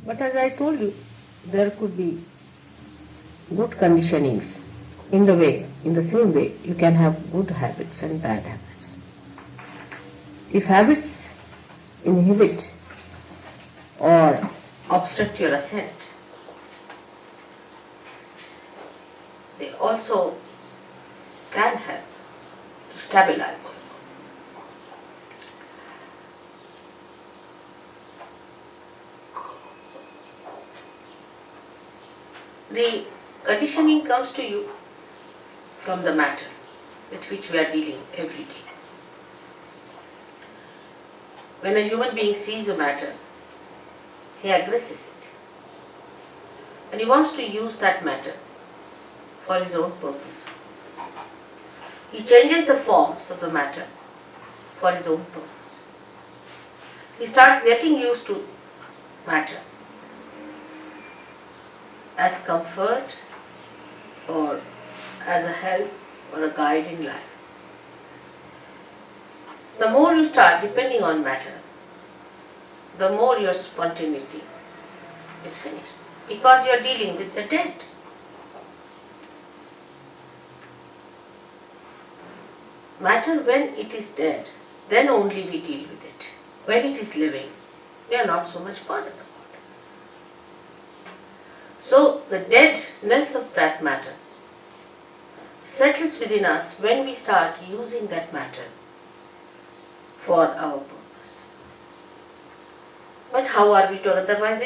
But as I told you, there could be good conditionings in the same way you can have good habits and bad habits. If habits inhibit or obstruct your ascent, they also can help to stabilize you. The conditioning comes to you from the matter with which we are dealing every day. When a human being sees a matter, he aggresses it. And he wants to use that matter for his own purpose. He changes the forms of the matter for his own purpose. He starts getting used to matter as comfort or as a help or a guide in life. The more you start depending on matter, the more your spontaneity is finished, because you are dealing with the dead. Matter, when it is dead, then only we deal with it. When it is living, we are not so much bothered about it. So the deadness of that matter settles within us when we start using that matter for our purpose. But how are we to otherwise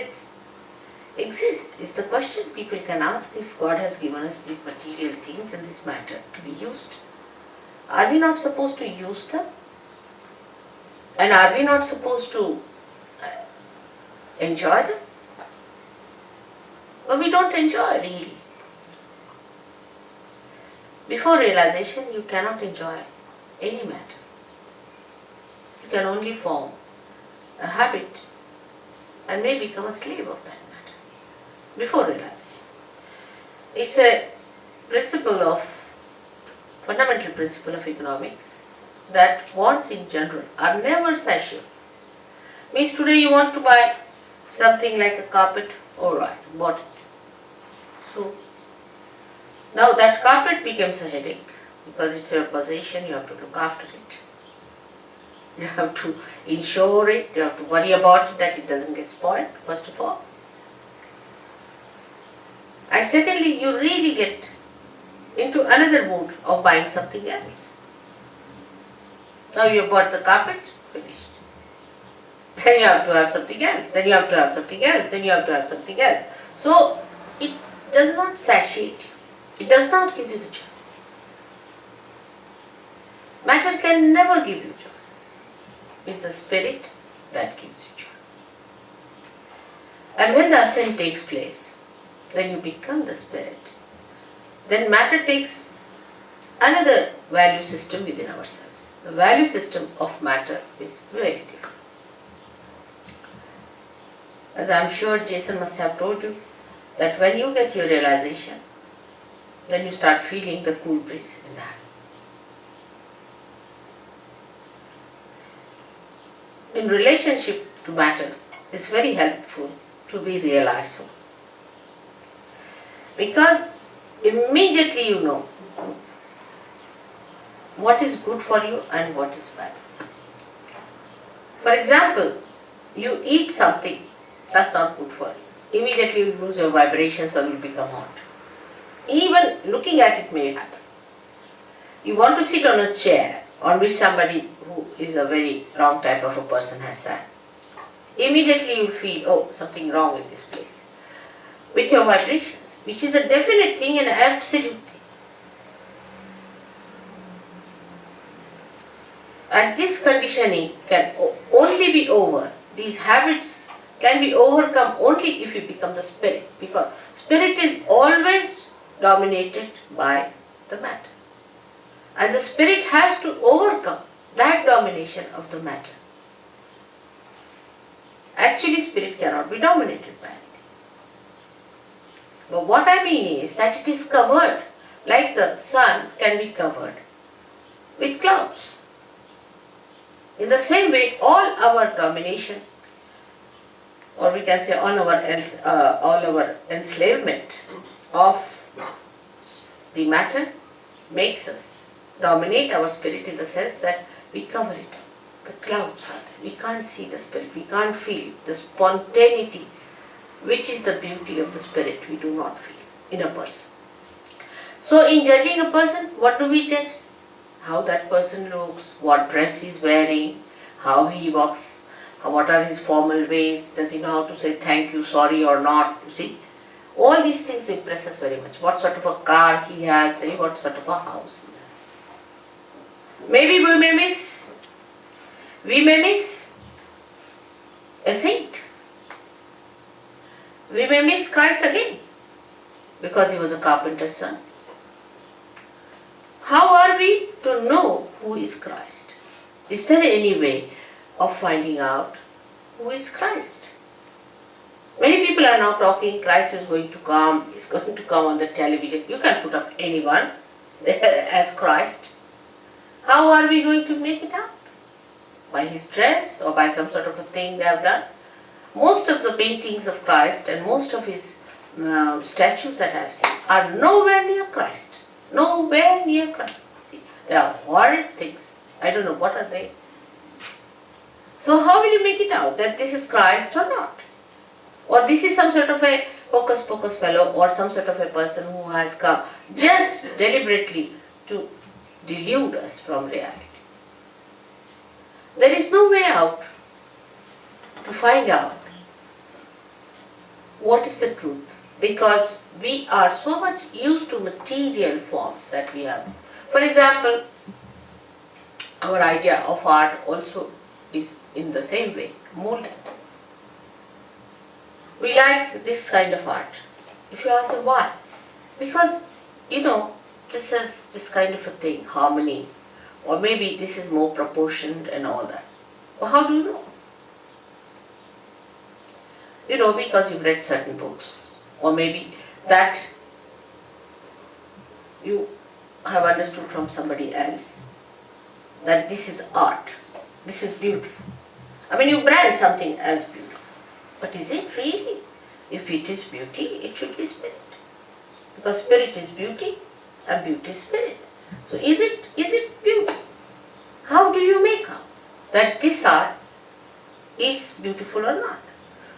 exist is the question people can ask. If God has given us these material things and this matter to be used, are we not supposed to use them? And are we not supposed to enjoy them? Well, we don't enjoy really. Before realization, you cannot enjoy any matter. You can only form a habit and may become a slave of that matter before realization. It's a fundamental principle of economics that wants in general are never satiable. Means today you want to buy something like a carpet, alright, bought it. So now that carpet becomes a headache because it's your possession, you have to look after it. You have to insure it, you have to worry about it that it doesn't get spoiled, first of all. And secondly, you really get into another mood of buying something else. Now you have bought the carpet, finished. Then you have to have something else, then you have to have something else, then you have to have something else. So it does not satiate you. It does not give you the joy. Matter can never give you joy. It's the spirit that gives you joy. And when the ascent takes place, then you become the spirit. Then matter takes another value system within ourselves. The value system of matter is very different. As I am sure Jason must have told you, that when you get your realization, then you start feeling the cool breeze in the hand. In relationship to matter, it's very helpful to be realized so. Because immediately you know what is good for you and what is bad. For example, you eat something that's not good for you. Immediately you lose your vibrations or you become hot. Even looking at it may happen. You want to sit on a chair on which somebody who is a very wrong type of a person has sat. Immediately you feel, oh, something wrong in this place. With your vibrations, which is a definite thing and absolute thing. And this conditioning can only be over. These habits can be overcome only if you become the spirit, because spirit is always dominated by the matter. And the spirit has to overcome that domination of the matter. Actually, spirit cannot be dominated by anything. But what I mean is that it is covered, like the sun can be covered with clouds. In the same way, all our domination, or we can say all our enslavement of the matter makes us dominate our spirit in the sense that we cover it up. The clouds are there. We can't see the spirit. We can't feel the spontaneity, which is the beauty of the spirit. We do not feel in a person. So in judging a person, what do we judge? How that person looks, what dress he's wearing, how he walks, what are his formal ways, does he know how to say thank you, sorry or not, you see. All these things impress us very much. What sort of a car he has, what sort of a house he has. Maybe we may miss a saint. We may miss Christ again because he was a carpenter's son. How are we to know who is Christ? Is there any way of finding out who is Christ? Many people are now talking, Christ is going to come, he's going to come on the television. You can put up anyone there as Christ. How are we going to make it out? By his dress or by some sort of a thing they have done? Most of the paintings of Christ and most of his statues that I have seen are nowhere near Christ. Nowhere near Christ. See, they are horrid things. I don't know what are they. So how will you make it out that this is Christ or not? Or this is some sort of a hocus pocus fellow or some sort of a person who has come just deliberately to delude us from reality. There is no way out to find out what is the truth, because we are so much used to material forms that we have. For example, our idea of art also is in the same way, molded. We like this kind of art. If you ask why? Because, this is this kind of a thing, harmony, or maybe this is more proportioned and all that. Well, how do you know? Because you've read certain books, or maybe that you have understood from somebody else that this is art, this is beautiful. I mean, you brand something as beautiful. But is it really? If it is beauty, it should be spirit. Because spirit is beauty and beauty is spirit. So is it beauty? How do you make out that this art is beautiful or not?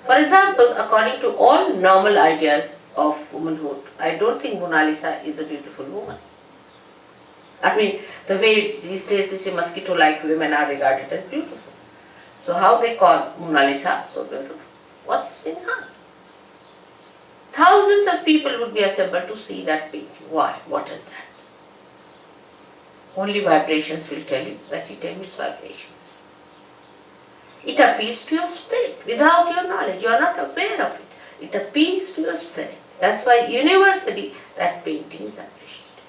For example, according to all normal ideas of womanhood, I don't think Mona Lisa is a beautiful woman. I mean, the way these days you say mosquito-like women are regarded as beautiful. So how they call Mona Lisa so beautiful? What's in her? Thousands of people would be assembled to see that painting. Why? What is that? Only vibrations will tell you that it emits vibrations. It appeals to your spirit without your knowledge. You are not aware of it. It appeals to your spirit. That's why universally that painting is appreciated.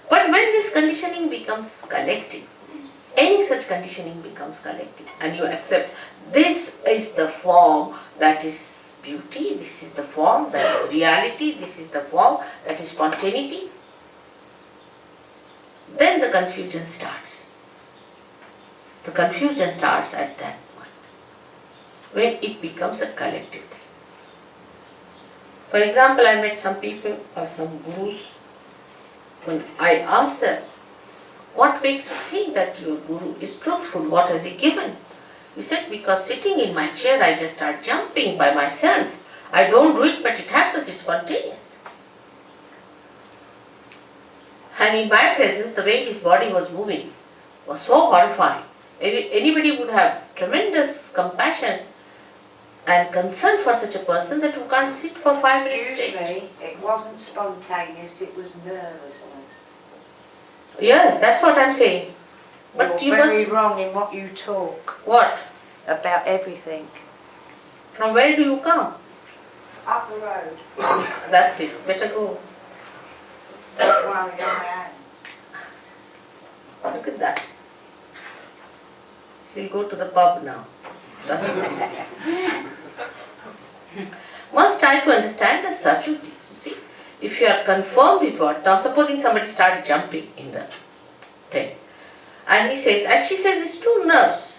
But when this conditioning becomes collective, any such conditioning becomes collective, and you accept this is the form that is beauty, this is the form that is reality, this is the form that is spontaneity, then the confusion starts. The confusion starts at that point, when it becomes a collective thing. For example, I met some people or some gurus. When I asked them, what makes you think that your guru is truthful? What has he given? He said, because sitting in my chair I just start jumping by myself. I don't do it, but it happens, it's spontaneous. And in my presence, the way his body was moving was so horrifying. Anybody would have tremendous compassion and concern for such a person that you can't sit for 5 minutes straight. Excuse me, it wasn't spontaneous, it was nervousness. Yes, that's what I'm saying. But You're very wrong in what you talk. What? About everything. From where do you come? Up the road. That's it. Better go. While you're on my own. Look at that. She'll go to the pub now. That's it. Must try to understand the subtleties, you see. If you are confirmed with what, now supposing somebody started jumping in the thing, and he says, and she says, it's two nerves.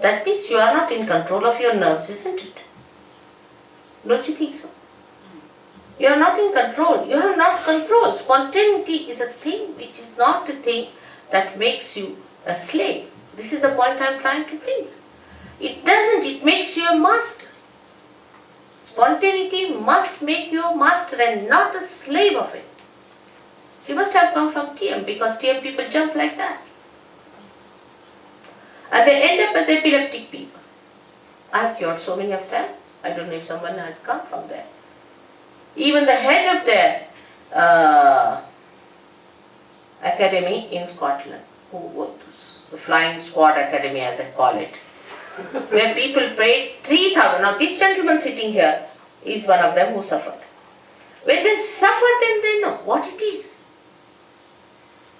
That means you are not in control of your nerves, isn't it? Don't you think so? You are not in control. You have not control. Spontaneity is a thing which is not a thing that makes you a slave. This is the point I am trying to bring. It doesn't. It makes you a master. Spontaneity must make you a master and not a slave of it. She must have come from TM, because TM people jump like that. And they end up as epileptic people. I have cured so many of them. I don't know if someone has come from there. Even the head of their academy in Scotland, who was the Flying Squad Academy as I call it, where people paid 3,000. Now this gentleman sitting here is one of them who suffered. When they suffer, then they know what it is.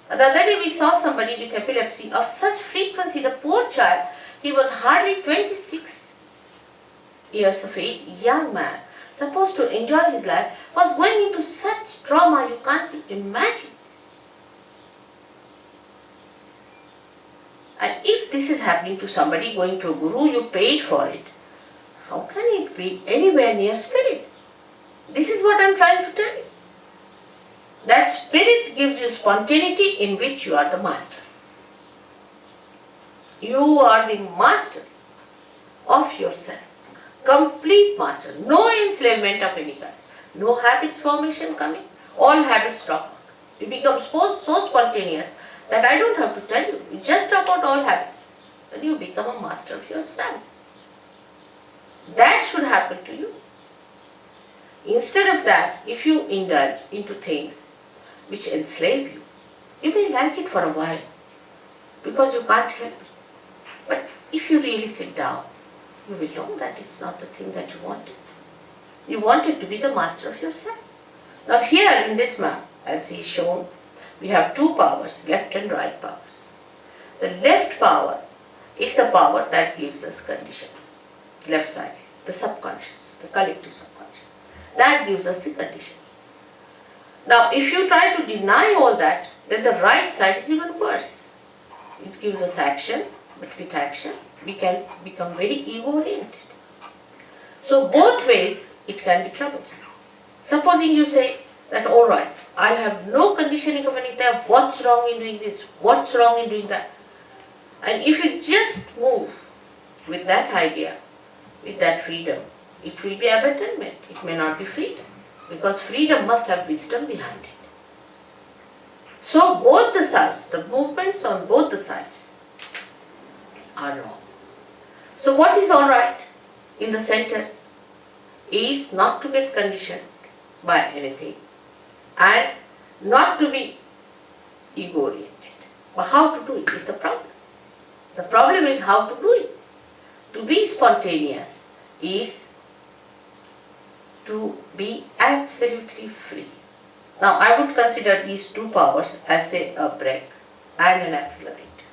The other day we saw somebody with epilepsy of such frequency, the poor child, he was hardly 26 years of age, young man, supposed to enjoy his life, was going into such trauma you can't imagine. And if this is happening to somebody going to a guru, you paid for it, how can it be anywhere near spirit? This is what I am trying to tell you. That spirit gives you spontaneity in which you are the master. You are the master of yourself. Complete master. No enslavement of any kind. No habits formation coming. All habits drop out. You become so spontaneous that I don't have to tell you. You just drop out all habits. And you become a master of yourself. That should happen to you. Instead of that, if you indulge into things which enslave you, you may like it for a while because you can't help it. But if you really sit down, you will know that it's not the thing that you wanted. You wanted to be the master of yourself. Now here in this map, as is shown, we have two powers, left and right powers. The left power is the power that gives us condition. Left side, the subconscious, the collective subconscious. That gives us the condition. Now if you try to deny all that, then the right side is even worse. It gives us action, but with action we can become very ego-oriented. So both ways it can be troublesome. Supposing you say that, all right, I'll have no conditioning of anything, what's wrong in doing this, what's wrong in doing that. And if you just move with that idea, with that freedom, it will be abandonment. It may not be freedom, because freedom must have wisdom behind it. So both the sides, the movements on both the sides are wrong. So what is all right in the center is not to get conditioned by anything and not to be ego-oriented. But how to do it is the problem. The problem is how to do it. To be spontaneous is to be absolutely free. Now I would consider these two powers as, say, a brake and an accelerator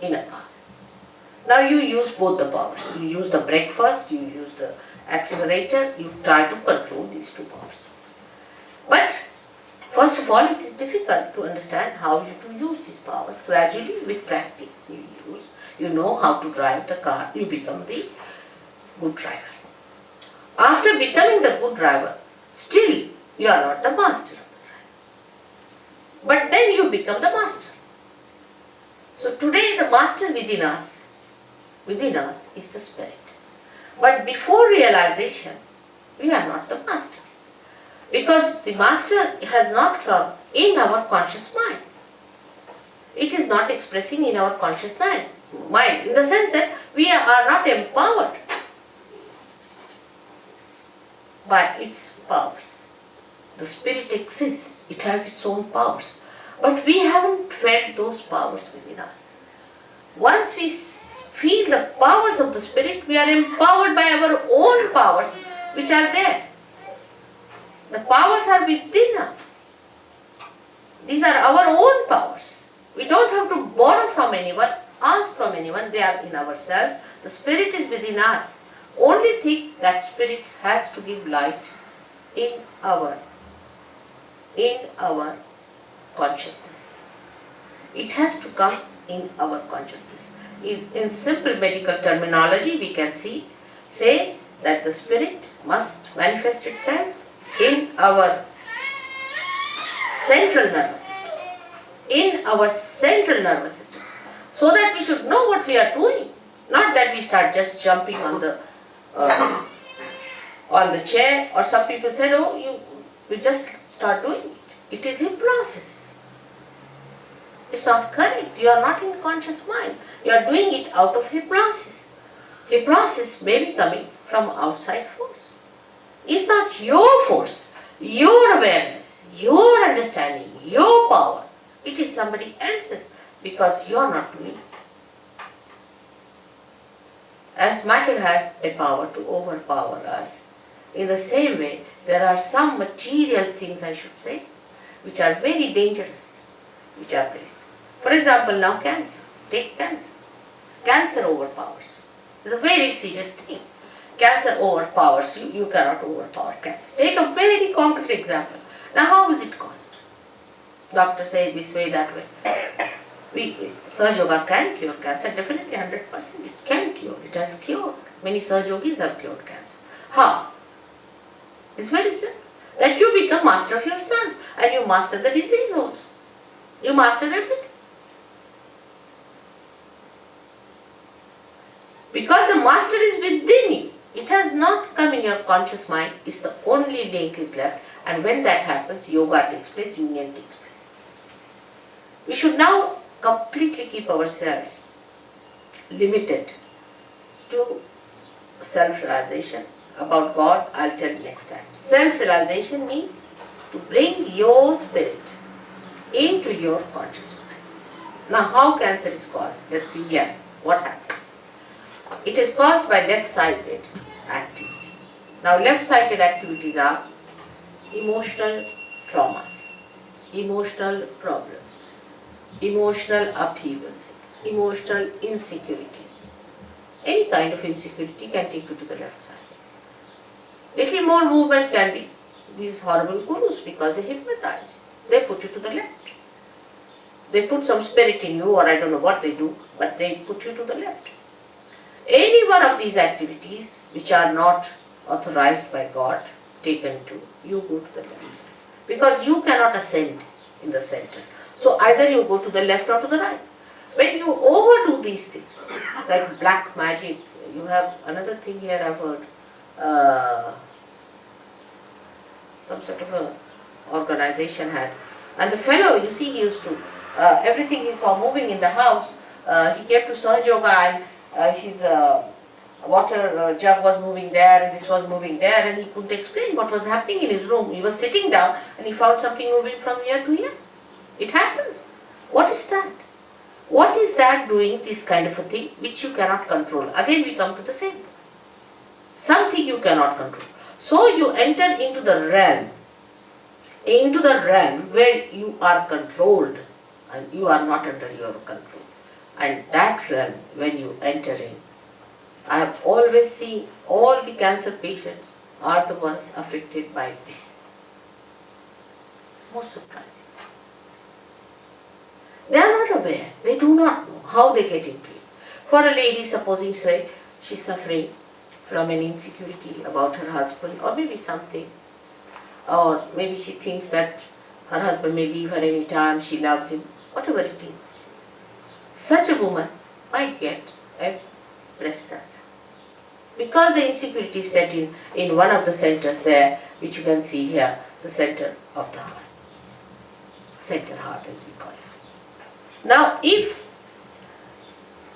in a car. Now you use both the powers. You use the brake first, you use the accelerator, you try to control these two powers. But first of all, it is difficult to understand how you to use these powers. Gradually, with practice, you know how to drive the car, you become the good driver. After becoming the good driver, still you are not the master of the driver. But then you become the master. So today the master within us is the spirit. But before realization, we are not the master. Because the master has not come in our conscious mind. It is not expressing in our conscious mind, in the sense that we are not empowered by its powers. The spirit exists, it has its own powers. But we haven't felt those powers within us. Once we feel the powers of the spirit, we are empowered by our own powers which are there. The powers are within us. These are our own powers. We don't have to borrow from anyone, ask from anyone, they are in ourselves. The spirit is within us. Only thing that spirit has to give light in our consciousness. It has to come in our consciousness. is, in simple medical terminology, we can say that the spirit must manifest itself in our central nervous system. In our central nervous system. So that we should know what we are doing. Not that we start just jumping on the chair, or some people said, oh, you just start doing it. It is hypnosis. It's not correct. You are not in conscious mind. You are doing it out of hypnosis. Hypnosis may be coming from outside force. It's not your force, your awareness, your understanding, your power. It is somebody else's because you are not doing it. As matter has a power to overpower us, in the same way, there are some material things, I should say, which are very dangerous, which are placed. For example, now cancer. Take cancer. Cancer overpowers. It's a very serious thing. Cancer overpowers you. You cannot overpower cancer. Take a very concrete example. Now, how is it caused? Doctors say this way, that way. Surge Yoga can cure cancer, definitely 100%. It can cure. It has cured. Many Surge Yogis have cured cancer. How? It's very simple. That you become master of your son and you master the disease also. You master everything. Because the master is within you. It has not come in your conscious mind. It's the only link is left. And when that happens, yoga takes place, union takes place. We should now completely keep ourselves limited to self-realization. About God, I'll tell you next time. Self-realization means to bring your spirit into your conscious mind. Now, how cancer is caused? Let's see here what happens. It is caused by left-sided activity. Now, left-sided activities are emotional traumas, emotional problems, emotional upheavals, emotional insecurities. Any kind of insecurity can take you to the left side. Little more movement can be these horrible gurus because they hypnotize. They put you to the left. They put some spirit in you, or I don't know what they do, but they put you to the left. Any one of these activities which are not authorized by God, taken to, you go to the left side. Because you cannot ascend in the center. So either you go to the left or to the right. When you overdo these things, it's like black magic. You have another thing here I've heard. Some sort of a organization had. And the fellow, you see, he used to, everything he saw moving in the house, he came to Surge Yoga and his water jug was moving there and this was moving there, and he couldn't explain what was happening in his room. He was sitting down and he found something moving from here to here. It happens. What is that? What is that doing this kind of a thing which you cannot control? Again we come to the same. Something you cannot control. So you enter into the realm where you are controlled and you are not under your control. And that realm, when you enter in, I have always seen all the cancer patients are the ones affected by this. Most surprising. They are not aware. They do not know how they get into it. For a lady, supposing say she is suffering from an insecurity about her husband, or maybe something, or maybe she thinks that her husband may leave her any time, she loves him, whatever it is. Such a woman might get a breast cancer. Because the insecurity is set in one of the centers there, which you can see here, the center of the heart. Center heart as we call it. Now if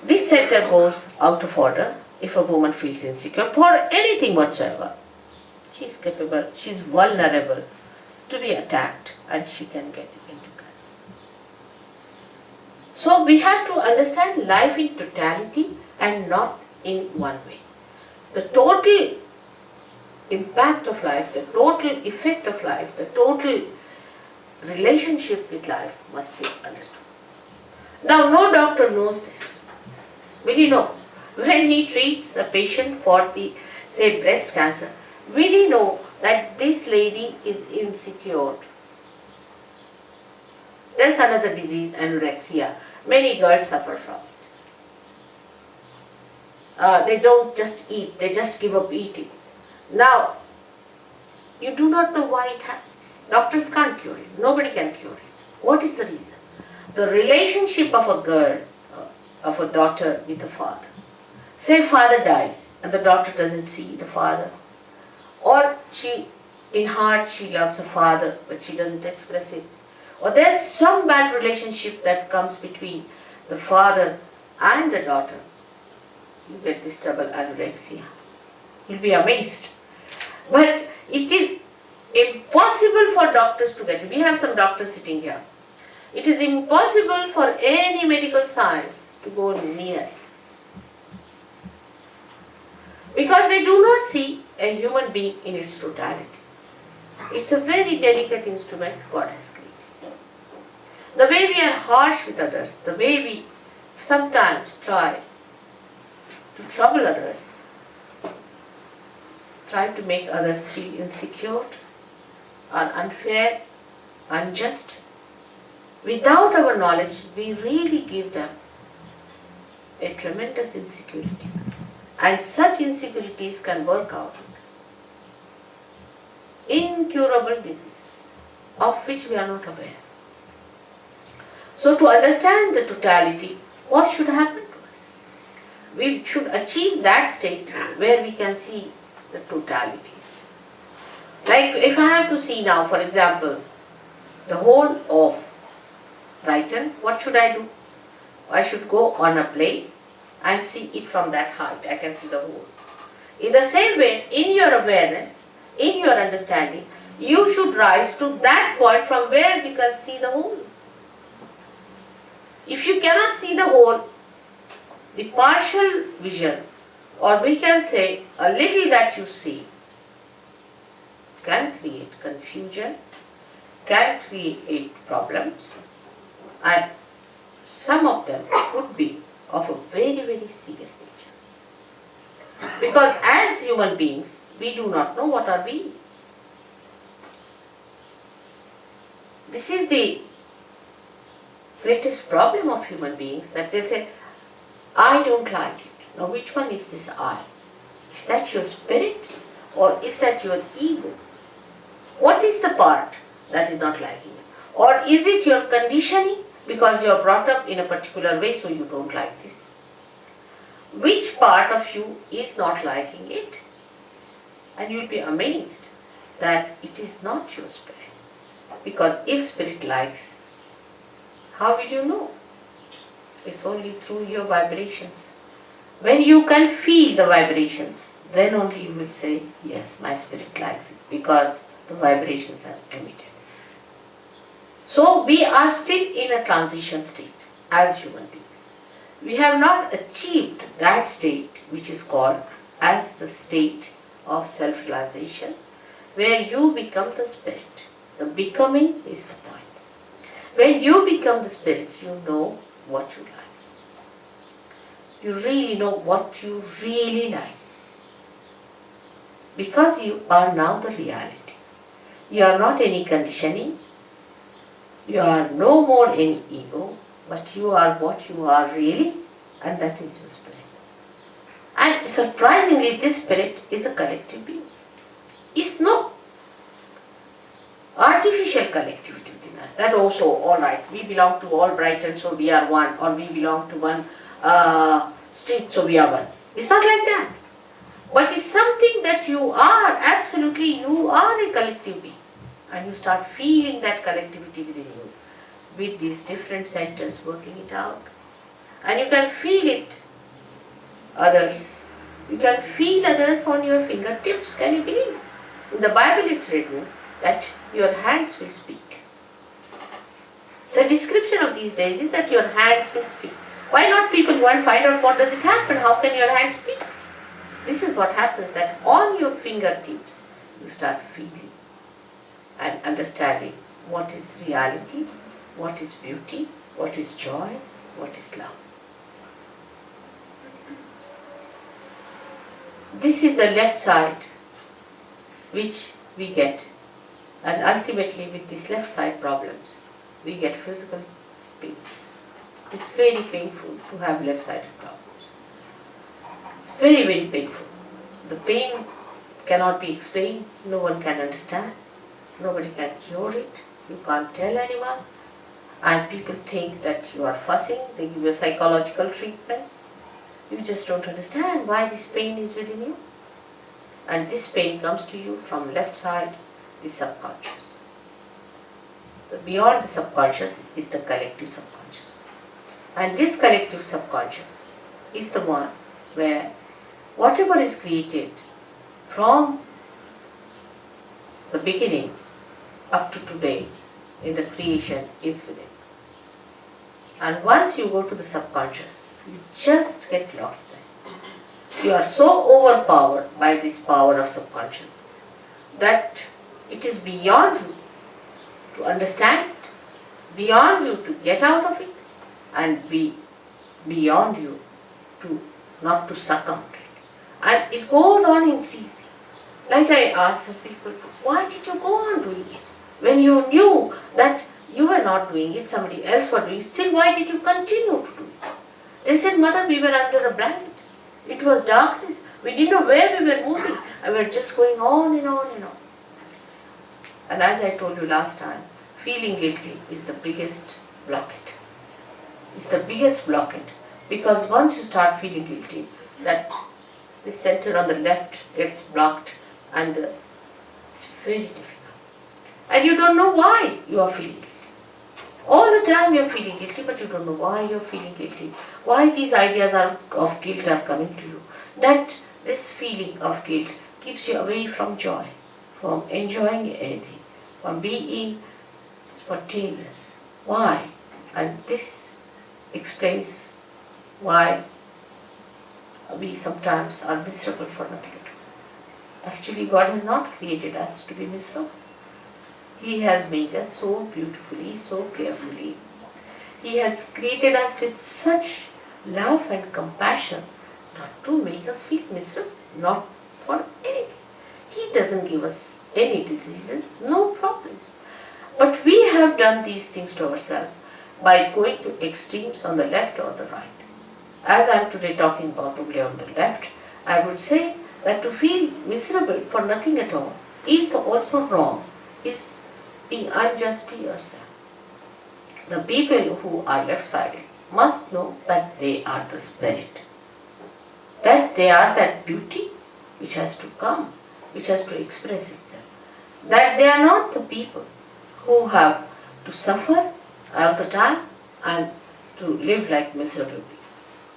this center goes out of order, if a woman feels insecure for anything whatsoever, she is capable, she is vulnerable to be attacked and she can get into cancer. So we have to understand life in totality and not in one way. The total impact of life, the total effect of life, the total relationship with life must be understood. Now no doctor knows this. Will he know? When he treats a patient for the, say, breast cancer, will he know that this lady is insecure? There's another disease, anorexia. Many girls suffer from it. they don't just eat, they just give up eating. Now, you do not know why it happens. Doctors can't cure it. Nobody can cure it. What is the reason? The relationship of a girl, of a daughter with a father. Say father dies and the daughter doesn't see the father. Or in heart she loves her father but she doesn't express it. Or there's some bad relationship that comes between the father and the daughter. You get this double anorexia. You'll be amazed. But it is impossible for doctors to get it. We have some doctors sitting here. It is impossible for any medical science to go near it. Because they do not see a human being in its totality. It's a very delicate instrument God has created. The way we are harsh with others, the way we sometimes try to trouble others, try to make others feel insecure or unfair, unjust. Without our knowledge, we really give them a tremendous insecurity. And such insecurities can work out incurable diseases of which we are not aware. So to understand the totality, what should happen to us? We should achieve that state where we can see the totality. Like if I have to see now, for example, the whole of Brighton, what should I do? I should go on a plane and see it from that height. I can see the whole. In the same way, in your awareness, in your understanding, you should rise to that point from where you can see the whole. If you cannot see the whole, the partial vision, or we can say a little that you see, can create confusion, can create problems, and some of them could be of a very, very serious nature. Because as human beings, we do not know what are we. This is the greatest problem of human beings, that they say, I don't like it. Now which one is this I? Is that your spirit or is that your ego? What is the part that is not liking it? Or is it your conditioning because you are brought up in a particular way so you don't like this? Which part of you is not liking it? And you will be amazed that it is not your spirit. Because if spirit likes, how will you know? It's only through your vibrations. When you can feel the vibrations, then only you will say, yes, my spirit likes it, because the vibrations are emitted. So we are still in a transition state as human beings. We have not achieved that state which is called as the state of self-realization, where you become the spirit. The becoming is the point. When you become the spirit, you know what you like. You really know what you really like. Because you are now the reality. You are not any conditioning. You are no more any ego, but you are what you are really, and that is your spirit. And surprisingly, this spirit is a collective being. It's no artificial collectivity within us. That also, all right, we belong to all Brighton, so we are one, or we belong to one street, so we are one. It's not like that. But it's something that you are, absolutely, you are a collective being. And you start feeling that collectivity within you, with these different centers working it out. And you can feel it, others. You can feel others on your fingertips, can you believe? In the Bible it's written that your hands will speak. The description of these days is that your hands will speak. Why not people go and find out what does it happen? How can your hands speak? This is what happens, that on your fingertips you start feeling and understanding what is reality, what is beauty, what is joy, what is love. This is the left side which we get, and ultimately with these left side problems we get physical pains. It's very painful to have left sided problems. It's very, very painful. The pain cannot be explained, no one can understand, nobody can cure it, you can't tell anyone, and people think that you are fussing, they give you psychological treatments. You just don't understand why this pain is within you. And this pain comes to you from left side, the subconscious. Beyond the subconscious is the collective subconscious. And this collective subconscious is the one where whatever is created from the beginning up to today in the creation is within. And once you go to the subconscious, you just get lost there. You are so overpowered by this power of subconscious that it is beyond you to understand it, beyond you to get out of it, and beyond you to not to succumb to it. And it goes on increasing. Like I asked some people, why did you go on doing it? When you knew that you were not doing it, somebody else was doing it, still why did you continue to do it? They said, Mother, we were under a blanket. It was darkness. We didn't know where we were moving. And we were just going on and on and on. And as I told you last time, feeling guilty is the biggest blockade. It's the biggest blockade. Because once you start feeling guilty, that the center on the left gets blocked and it's very difficult. And you don't know why you are feeling guilty. All the time you are feeling guilty, but you don't know why you are feeling guilty. Why these ideas of guilt are coming to you. That this feeling of guilt keeps you away from joy, from enjoying anything, from being spontaneous. Why? And this explains why we sometimes are miserable for nothing at all. Actually, God has not created us to be miserable. He has made us so beautifully, so carefully. He has created us with such love and compassion not to make us feel miserable, not for anything. He doesn't give us any diseases, no problems. But we have done these things to ourselves by going to extremes on the left or the right. As I am today talking about only on the left, I would say that to feel miserable for nothing at all is also wrong, is being unjust to yourself. The people who are left-sided must know that they are the spirit, that they are that beauty which has to come, which has to express itself, that they are not the people who have to suffer all the time and to live like miserable people.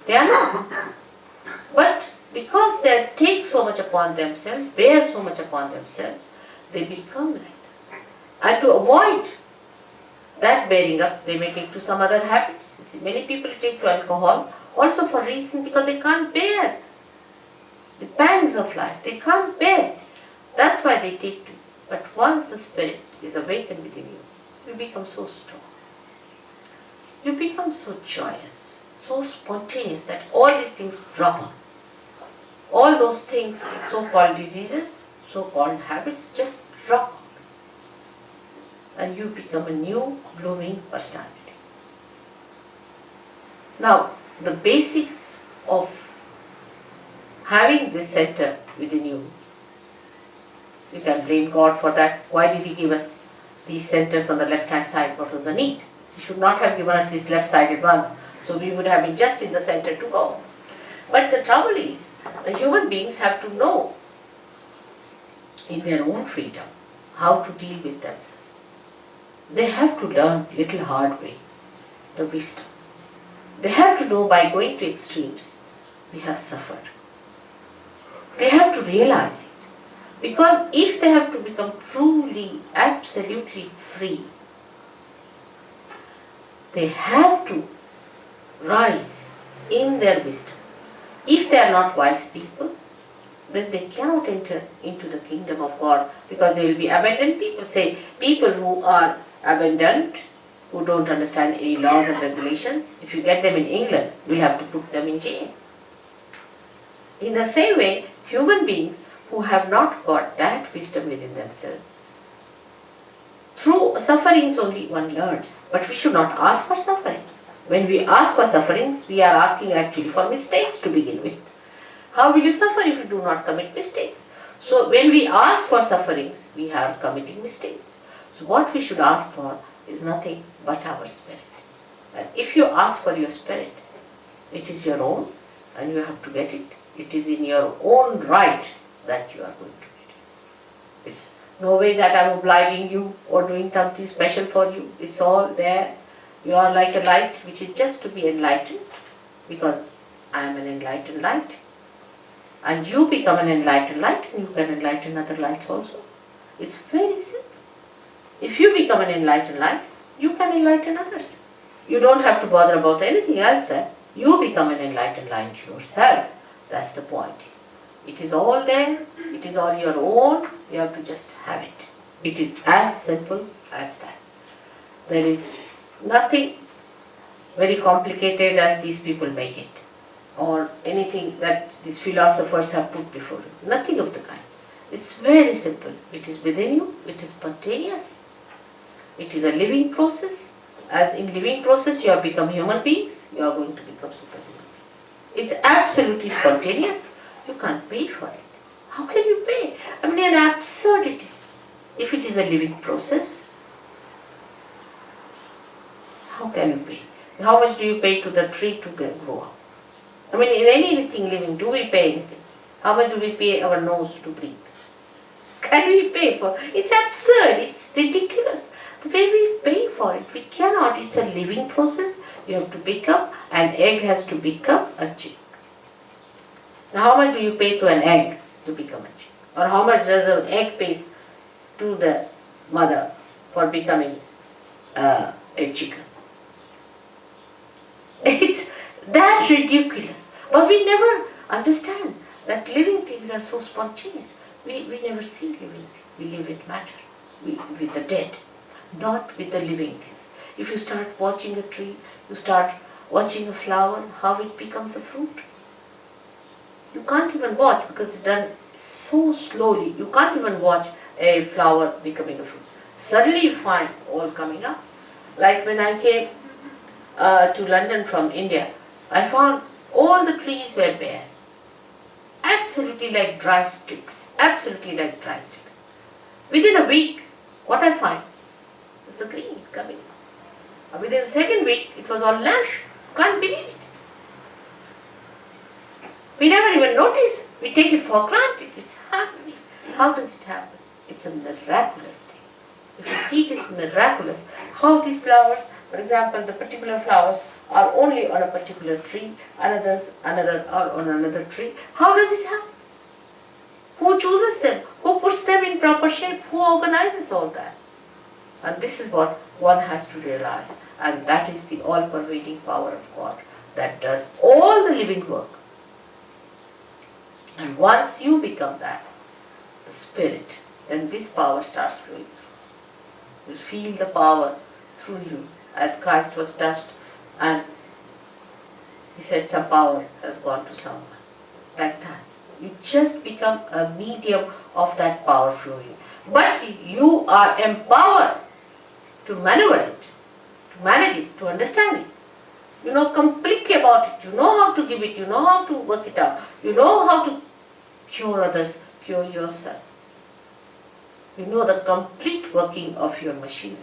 They are not. But because they take so much upon themselves, bear so much upon themselves, they become like that. And to avoid that bearing up, they may take to some other habits. You see, many people take to alcohol also for reason because they can't bear the pangs of life. They can't bear. That's why they take to it. But once the spirit is awakened within you, you become so strong. You become so joyous, so spontaneous that all these things drop on. All those things, so-called diseases, so-called habits, just drop on. And you become a new blooming personality. Now, the basics of having this center within you, you can blame God for that. Why did He give us these centers on the left-hand side? What was the need? He should not have given us these left-sided ones, so we would have been just in the center to go. But the trouble is, the human beings have to know in their own freedom how to deal with themselves. They have to learn little hard way, the wisdom. They have to know by going to extremes, we have suffered. They have to realize it. Because if they have to become truly, absolutely free, they have to rise in their wisdom. If they are not wise people, then they cannot enter into the kingdom of God because they will be abandoned people. Say, people who are abandoned, who don't understand any laws and regulations, if you get them in England, we have to put them in jail. In the same way, human beings who have not got that wisdom within themselves, through sufferings only one learns, but we should not ask for suffering. When we ask for sufferings, we are asking actually for mistakes to begin with. How will you suffer if you do not commit mistakes? So when we ask for sufferings, we are committing mistakes. So what we should ask for is nothing but our spirit. And if you ask for your spirit, it is your own and you have to get it. It is in your own right that you are going to get it. It's no way that I am obliging you or doing something special for you. It's all there. You are like a light which is just to be enlightened, because I am an enlightened light. And you become an enlightened light and you can enlighten other lights also. It's very simple. If you become an enlightened light, you can enlighten others. You don't have to bother about anything else there. You become an enlightened light yourself. That's the point. It is all there. It is all your own. You have to just have it. It is as simple as that. There is nothing very complicated as these people make it, or anything that these philosophers have put before you. Nothing of the kind. It's very simple. It is within you. It is spontaneous. It is a living process. As in living process you have become human beings, you are going to become superhuman beings. It's absolutely spontaneous. You can't pay for it. How can you pay? I mean, an absurdity. If it is a living process, how can you pay? How much do you pay to the tree to grow up? I mean, in anything living, do we pay anything? How much do we pay our nose to breathe? Can we pay for it? It's absurd. It's ridiculous. But when we pay for it, we cannot. It's a living process. You have to become, an egg has to become a chick. Now, how much do you pay to an egg to become a chick? Or how much does an egg pay to the mother for becoming a chicken? It's that ridiculous. But we never understand that living things are so spontaneous. We never see living things. We live with matter, with the dead, not with the living things. If you start watching a tree, you start watching a flower, how it becomes a fruit. You can't even watch because it's done so slowly. You can't even watch a flower becoming a fruit. Suddenly you find all coming up. Like when I came to London from India, I found all the trees were bare. Absolutely like dry sticks. Absolutely like dry sticks. Within a week, what I find is the green coming up. Within the second week, it was all lush. Can't believe it. We never even notice. We take it for granted. It's happening. How does it happen? It's a miraculous thing. If you see it is miraculous, how these flowers, for example, the particular flowers are only on a particular tree, another are on another tree. How does it happen? Who chooses them? Who puts them in proper shape? Who organizes all that? And this is what one has to realize. And that is the all-pervading power of God that does all the living work. And once you become that, the spirit, then this power starts flowing through. You feel the power through you as Christ was touched and he said some power has gone to someone. Like that. You just become a medium of that power flowing. But you are empowered to maneuver it, to manage it, to understand it. You know completely about it. You know how to give it. You know how to work it out. You know how to cure others, cure yourself. You know the complete working of your machinery.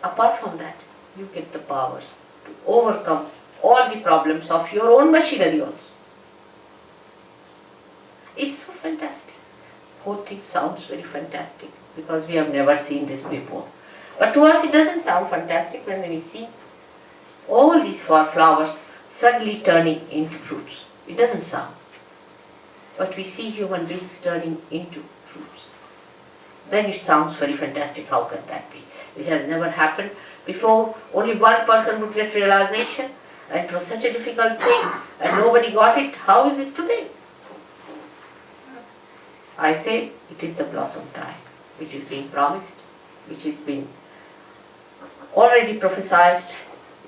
Apart from that, you get the power to overcome all the problems of your own machinery also. It's so fantastic. Whole thing sounds very fantastic because we have never seen this before. But to us it doesn't sound fantastic when we see all these flowers suddenly turning into fruits. It doesn't sound. But we see human beings turning into fruits. Then it sounds very fantastic. How can that be? It has never happened before. Only one person would get realization, and it was such a difficult thing and nobody got it. How is it today? I say it is the blossom time which is being promised, which has been already prophesied.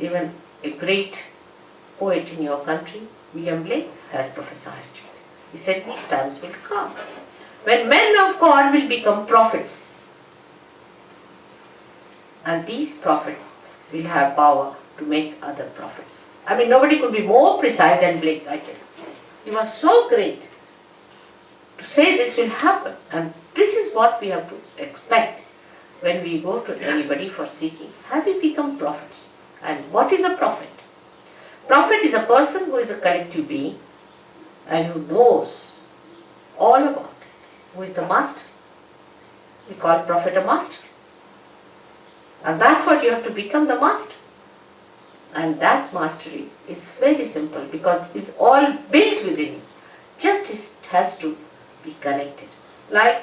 Even a great poet in your country, William Blake, has prophesied it. He said these times will come when men of God will become prophets, and these prophets will have power to make other prophets. I mean, nobody could be more precise than Blake, I tell you. He was so great to say this will happen, and this is what we have to expect when we go to anybody for seeking. Have we become prophets? And what is a prophet? Prophet is a person who is a collective being and who knows all about it. Who is the master? We call prophet a master. And that's what you have to become, the master. And that mastery is very simple because it's all built within you. Just it has to be connected. Like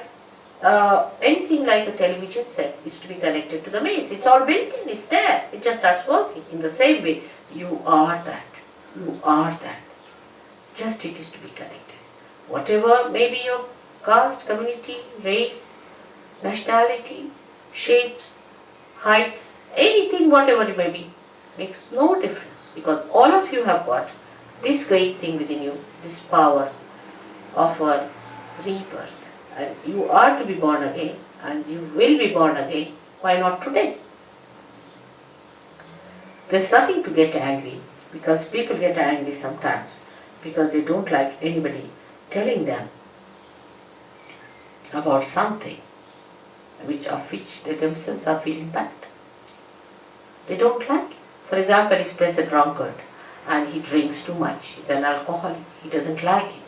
anything like a television set is to be connected to the mains. It's all built in, it's there. It just starts working. In the same way, you are that. You are that. Just it is to be connected. Whatever may be your caste, community, race, nationality, shapes, heights, anything, whatever it may be, makes no difference because all of you have got this great thing within you, this power of a rebirth. And you are to be born again and you will be born again. Why not today? There's nothing to get angry because people get angry sometimes because they don't like anybody telling them about something of which they themselves are feeling bad. They don't like it. For example, if there's a drunkard and he drinks too much, he's an alcoholic, he doesn't like it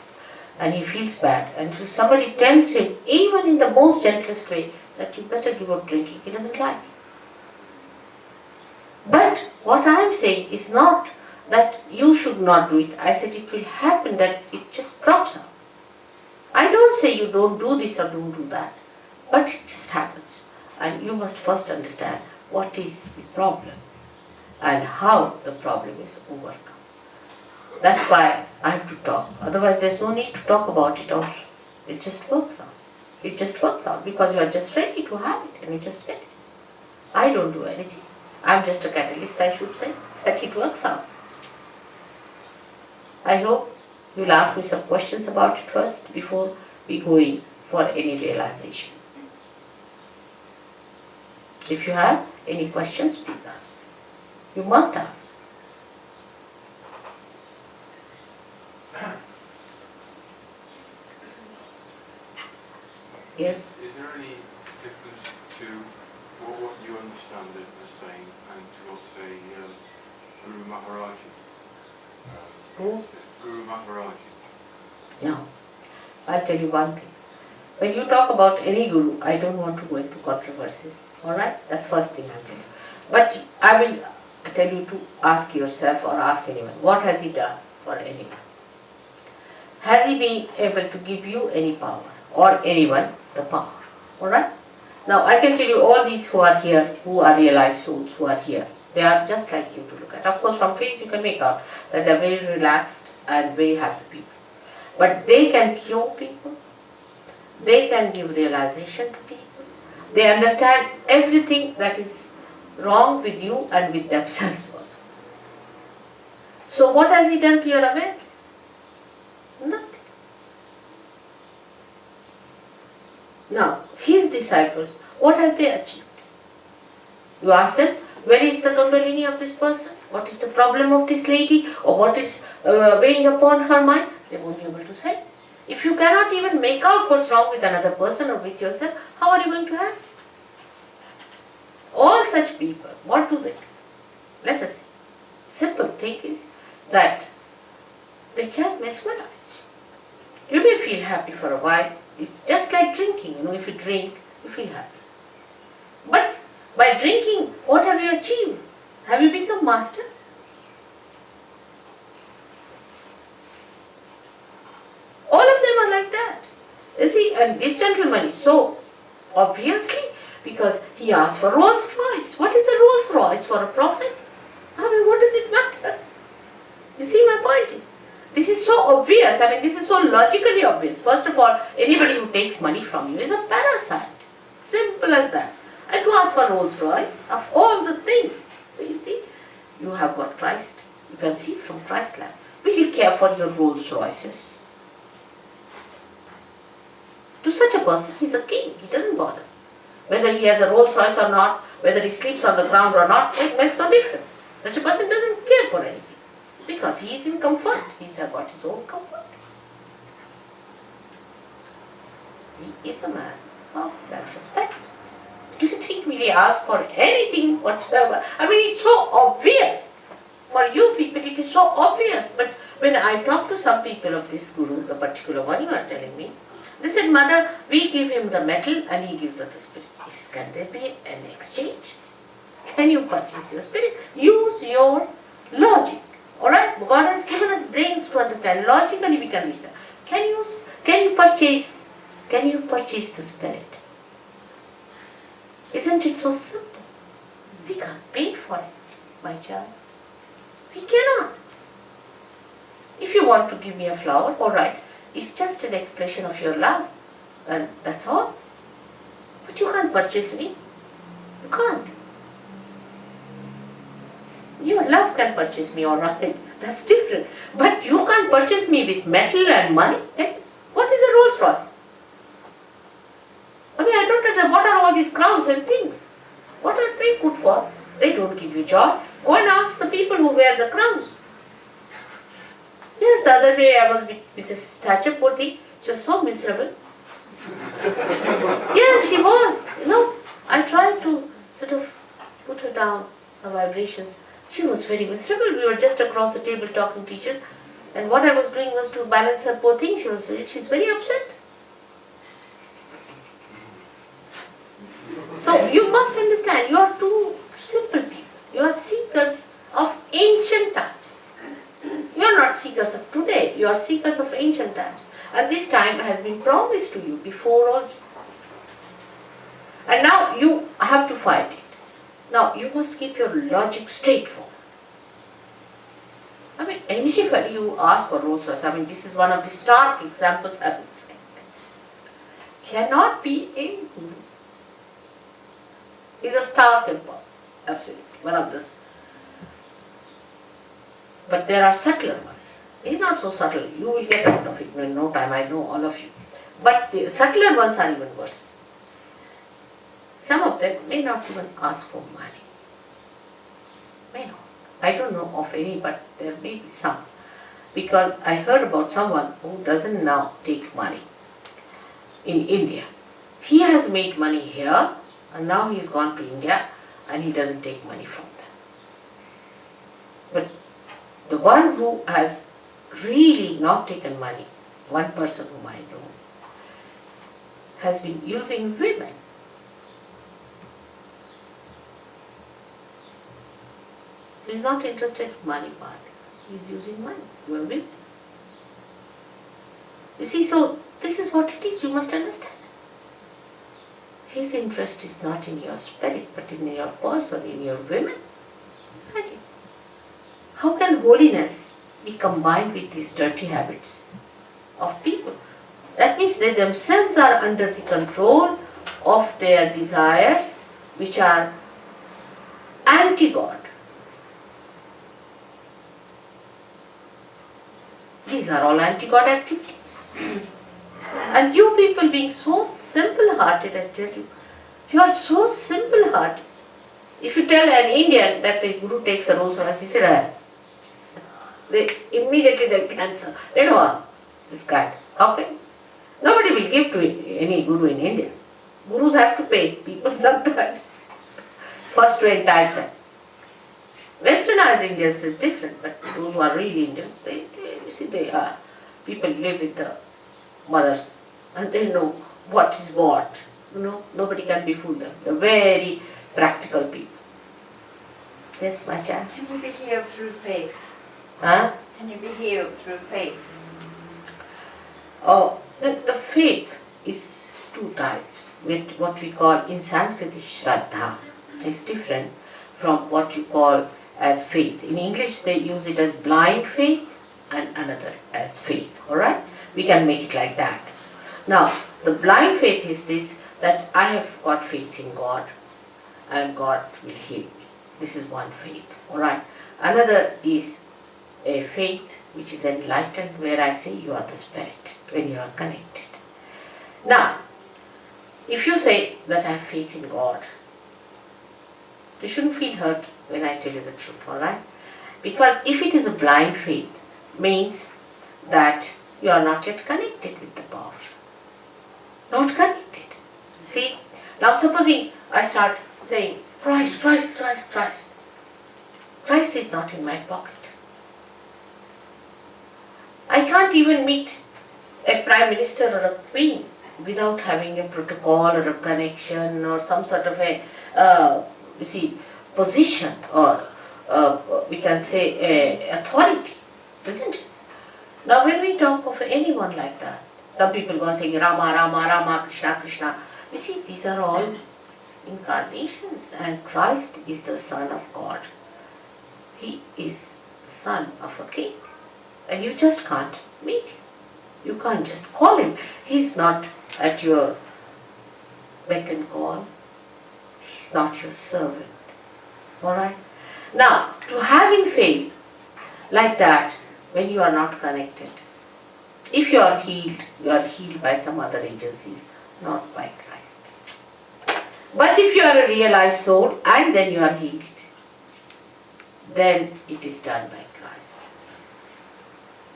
and he feels bad, and if somebody tells him, even in the most gentlest way, that you better give up drinking, he doesn't like it. But what I am saying is not that you should not do it. I said it will happen, that it just drops out. I don't say you don't do this or don't do that, but it just happens. And you must first understand what is the problem and how the problem is overcome. That's why I have to talk. Otherwise there's no need to talk about it also. It just works out. It just works out because you are just ready to have it and you just get it. I don't do anything. I'm just a catalyst, I should say, that it works out. I hope you'll ask me some questions about it first before we go in for any realization. If you have any questions, please ask. You must ask. Yes? Is there any difference to what you understand as saying and to what, say, Guru Maharaji? Who? Guru Maharaji. No. I'll tell you one thing. When you talk about any guru, I don't want to go into controversies. Alright? That's first thing I'll tell you. But I will tell you to ask yourself or ask anyone, what has he done for anyone? Has he been able to give you any power or anyone the power? Alright? Now I can tell you all these who are here, who are realized souls, who are here, they are just like you to look at. Of course from face you can make out that they are very relaxed and very happy people. But they can cure people, they can give realization to people, they understand everything that is wrong with you and with themselves also. So what has he done to your awareness? Nothing. Now, his disciples, what have they achieved? You ask them, where is the kundalini of this person? What is the problem of this lady? Or what is weighing upon her mind? They won't be able to say. If you cannot even make out what's wrong with another person or with yourself, how are you going to help? All such people, what do they do? Let us see. Simple thing is that they can't mesmerize you. You may feel happy for a while. It's just like drinking, if you drink, you feel happy. But by drinking, what have you achieved? Have you become master? All of them are like that. You see, and this gentleman is so obviously, because he asked for Rolls Royce. What is a Rolls Royce for a prophet? I mean, what does it matter? You see, my point is, this is so obvious, this is so logically obvious. First of all, anybody who takes money from you is a parasite. Simple as that. And to ask for Rolls Royce, of all the things, so you see, you have got Christ. You can see from Christ's life. Will he care for your Rolls Royces? To such a person, he's a king. He doesn't bother. Whether he has a Rolls Royce or not, whether he sleeps on the ground or not, it makes no difference. Such a person doesn't care for anything. Because he is in comfort. He's got his own comfort. He is a man of self-respect. Do you think we ask for anything whatsoever? I mean, it's so obvious. For you people, it is so obvious. But when I talk to some people of this guru, the particular one you are telling me, they said, Mother, we give him the metal and he gives us the spirit. Can there be an exchange? Can you purchase your spirit? Use your logic. Alright? God has given us brains to understand. Logically we can reach that. Can you purchase the spirit? Isn't it so simple? We can't pay for it, my child. We cannot. If you want to give me a flower, alright, it's just an expression of your love. And that's all. But you can't purchase me. You can't. Your love can purchase me, alright. That's different. But you can't purchase me with metal and money. Then what is a Rolls Royce? I mean, I don't understand. What are all these crowns and things? What are they good for? They don't give you joy. Go and ask the people who wear the crowns. Yes, the other day I was with a statue, poor thing. She was so miserable. Yeah, she was. You know, I tried to sort of put her down, her vibrations. She was very miserable. We were just across the table talking to each other. And what I was doing was to balance her, poor thing. She's very upset. So you must understand, you are two simple people. You are seekers of ancient times. You are not seekers of today. You are seekers of ancient times. And this time has been promised to you before also. And now you have to fight it. Now you must keep your logic straightforward. I mean, anybody who asks for Rolls Royce, I mean, this is one of the stark examples I would say, cannot be a guru. Is a stark example, absolutely, one of those. But there are subtler ones. It's not so subtle. You will get out of it in no time. I know all of you. But the subtler ones are even worse. Some of them may not even ask for money. May not. I don't know of any, but there may be some. Because I heard about someone who doesn't now take money in India. He has made money here and now he's gone to India and he doesn't take money from them. But the one who has really not taken money, one person whom I know, has been using women. He's not interested in money part. He's using money. You are with. You see, so this is what it is. You must understand. His interest is not in your spirit, but in your purse or in your women. Imagine. How can holiness be combined with these dirty habits of people? That means they themselves are under the control of their desires, which are anti-God. These are all anti-God activities. And you people being so simple-hearted, I tell you, you are so simple-hearted. If you tell an Indian that the Guru takes a Rolls Royce, he said, immediately they'll cancel. They know this guy. Okay? Nobody will give to any Guru in India. Gurus have to pay people sometimes. First to entice them. Westernized Indians is different, but those who are really Indians, they are. People live with the mothers and they know what is what. You know, nobody can befool them. They're very practical people. Yes, my child? Can you be healed through faith? Huh? Can you be healed through faith? Oh, the faith is two types. With what we call in Sanskrit is Shraddha. It's different from what you call as faith. In English they use it as blind faith and another as faith. Alright? We can make it like that. Now, the blind faith is this, that I have got faith in God and God will heal me. This is one faith. Alright? Another is a faith which is enlightened, where I say you are the spirit when you are connected. Now, if you say that I have faith in God, you shouldn't feel hurt when I tell you the truth, alright? Because if it is a blind faith, means that you are not yet connected with the power. not connected. See, now supposing I start saying, Christ, Christ, Christ, Christ. Christ is not in my pocket. I can't even meet a prime minister or a queen without having a protocol or a connection or some sort of a, position or we can say a authority, isn't it? Now when we talk of anyone like that, some people go on saying Rama, Rama, Rama, Krishna, Krishna. You see, these are all incarnations, and Christ is the Son of God. He is the son of a king, and you just can't meet him. You can't just call him. He's not at your beck and call. He's not your servant. Alright? Now, to having faith like that, when you are not connected, if you are healed by some other agencies, not by Christ. But if you are a realized soul and then you are healed, then it is done by Christ.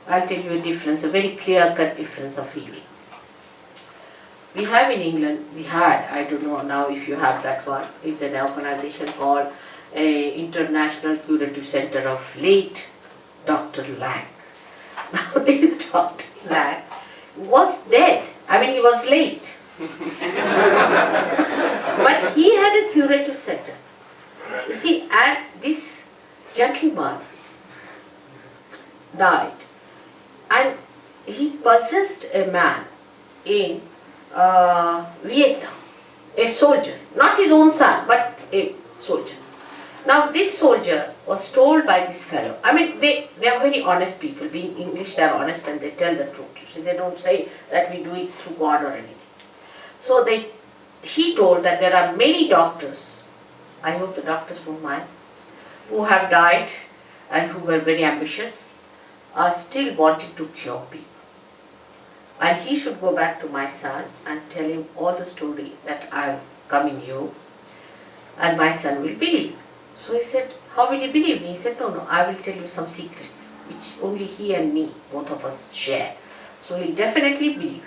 I'll tell you a difference, a very clear-cut difference of healing. We have in England, I don't know now if you have that one, it's an organization called International Curative Center of late Dr. Lang. Now this Dr. Lang was dead. I mean, he was late. But he had a curative center. You see, and this gentleman died, and he possessed a man in Vietnam, a soldier, not his own son, but a soldier. Now this soldier was told by this fellow, I mean they are very honest people, being English they are honest and they tell the truth. You see, they don't say that we do it through God or anything. So he told that there are many doctors, I hope the doctors won't mind, who have died and who were very ambitious, are still wanting to cure people. And he should go back to my son and tell him all the story that I have come in you, and my son will believe. So he said, how will he believe me? He said, no, I will tell you some secrets which only he and me, both of us, share. So he'll definitely believe.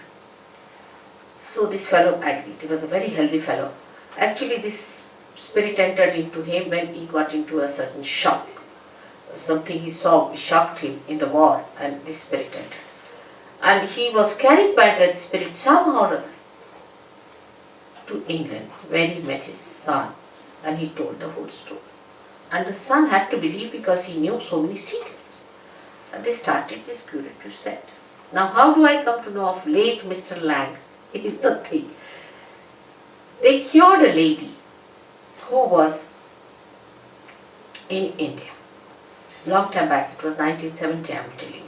So this fellow agreed. He was a very healthy fellow. Actually this spirit entered into him when he got into a certain shock. Something he saw shocked him in the war, and this spirit entered. And he was carried by that spirit somehow or other to England, where he met his son, and he told the whole story. And the son had to believe because he knew so many secrets. And they started this curative set. Now how do I come to know of late Mr. Lang? Is the thing. They cured a lady who was in India. Long time back, it was 1970, I'm telling you.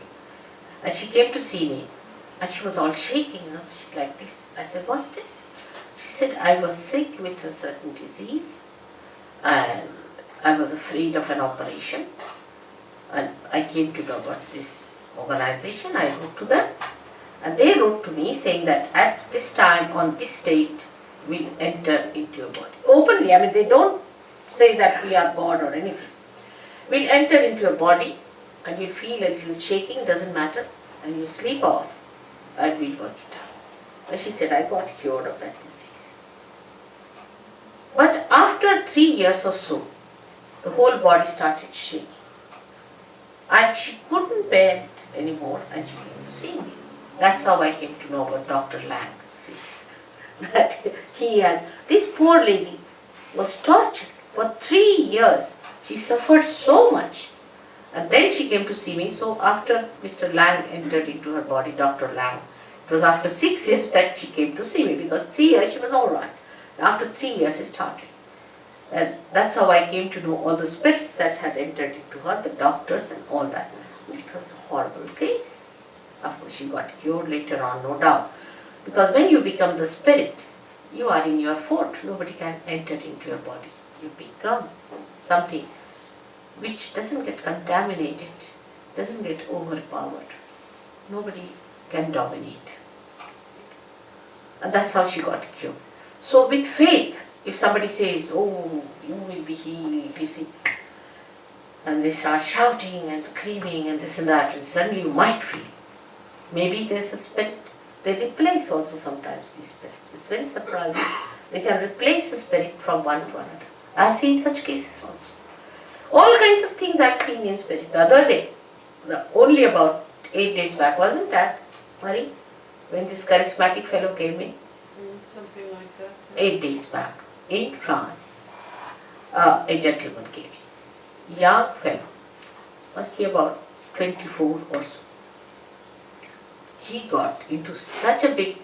And she came to see me, and she was all shaking, she's like this. I said, what's this? She said, I was sick with a certain disease, and I was afraid of an operation, and I came to know about this organization. I wrote to them, and they wrote to me saying that at this time, on this date, we'll enter into your body. Openly, I mean, they don't say that we are God or anything. We'll enter into your body, and you'll feel a little shaking, doesn't matter, and you sleep off, and we'll work it out. And she said, I got cured of that disease. But after 3 years or so, the whole body started shaking. And she couldn't bear it anymore, and she came to see me. That's how I came to know about Dr. Lang. See, that he has, this poor lady was tortured for 3 years. She suffered so much. And then she came to see me. So after Mr. Lang entered into her body, Dr. Lang, it was after 6 years that she came to see me, because 3 years she was all right. After 3 years it started. And that's how I came to know all the spirits that had entered into her, the doctors and all that. It was a horrible case. Of course she got cured later on, no doubt. Because when you become the spirit, you are in your fort. Nobody can enter into your body. You become something which doesn't get contaminated, doesn't get overpowered. Nobody can dominate. And that's how she got cured. So with faith, if somebody says, oh, you will be healed, you see, and they start shouting and screaming and this and that, and suddenly you might feel, maybe there's a spirit, They replace also sometimes these spirits. It's very surprising. They can replace the spirit from one to another. I have seen such cases also. All kinds of things I have seen in spirit. The other day, only about 8 days back, wasn't that, Marie? When this charismatic fellow came in? Something like that. 8 days back, in France, a gentleman came in. Young fellow, must be about 24 or so. He got into such a big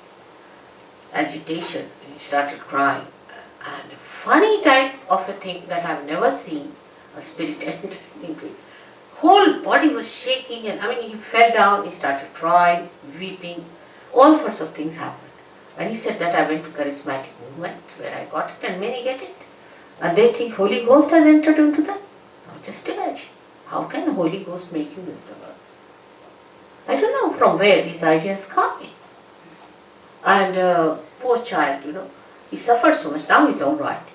agitation, he started crying, and a funny type of a thing that I've never seen a spirit enter into. Whole body was shaking, and he fell down, he started crying, weeping, all sorts of things happened. And he said that I went to charismatic movement where I got it, and many get it. And they think Holy Ghost has entered into them. Now just imagine, how can Holy Ghost make you miserable? I don't know from where these ideas come in. And poor child, he suffered so much. Now he's all right.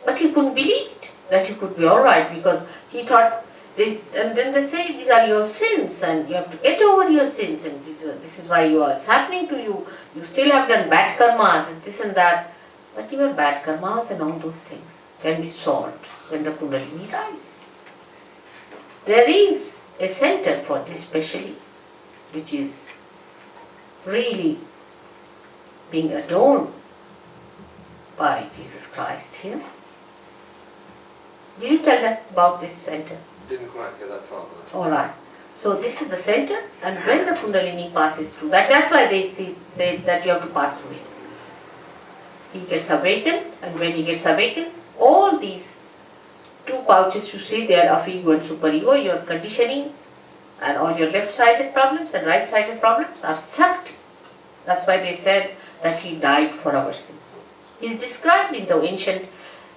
But he couldn't believe it, that he could be all right, because he thought, and then they say these are your sins and you have to get over your sins, and this is why it's happening to you. You still have done bad karmas and this and that. But your bad karmas and all those things can be solved when the Kundalini rises. There is a center for this specially, which is really being adorned by Jesus Christ here. Did you tell that about this center? Didn't quite get that far. Alright. So this is the center, and when the Kundalini passes through, that's why they say that you have to pass through it. He gets awakened, and when he gets awakened, all these two pouches you see there of ego and superego, your conditioning and all your left-sided problems and right-sided problems are sucked. That's why they said that he died for our sins. He is described in the ancient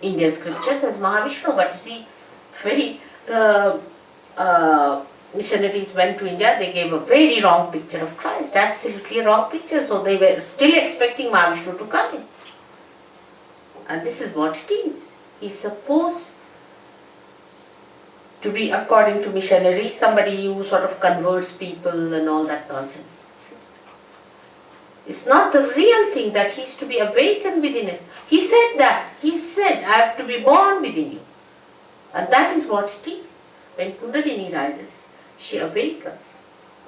Indian scriptures as Mahavishnu, but you see, the missionaries went to India, they gave a very wrong picture of Christ, absolutely a wrong picture, so they were still expecting Mahavishnu to come in. And this is what it is. He is supposed to be, according to missionaries, somebody who sort of converts people and all that nonsense. It's not the real thing that he is to be awakened within us. He said that. He said, I have to be born within you. And that is what it is. When Kundalini rises, she awakens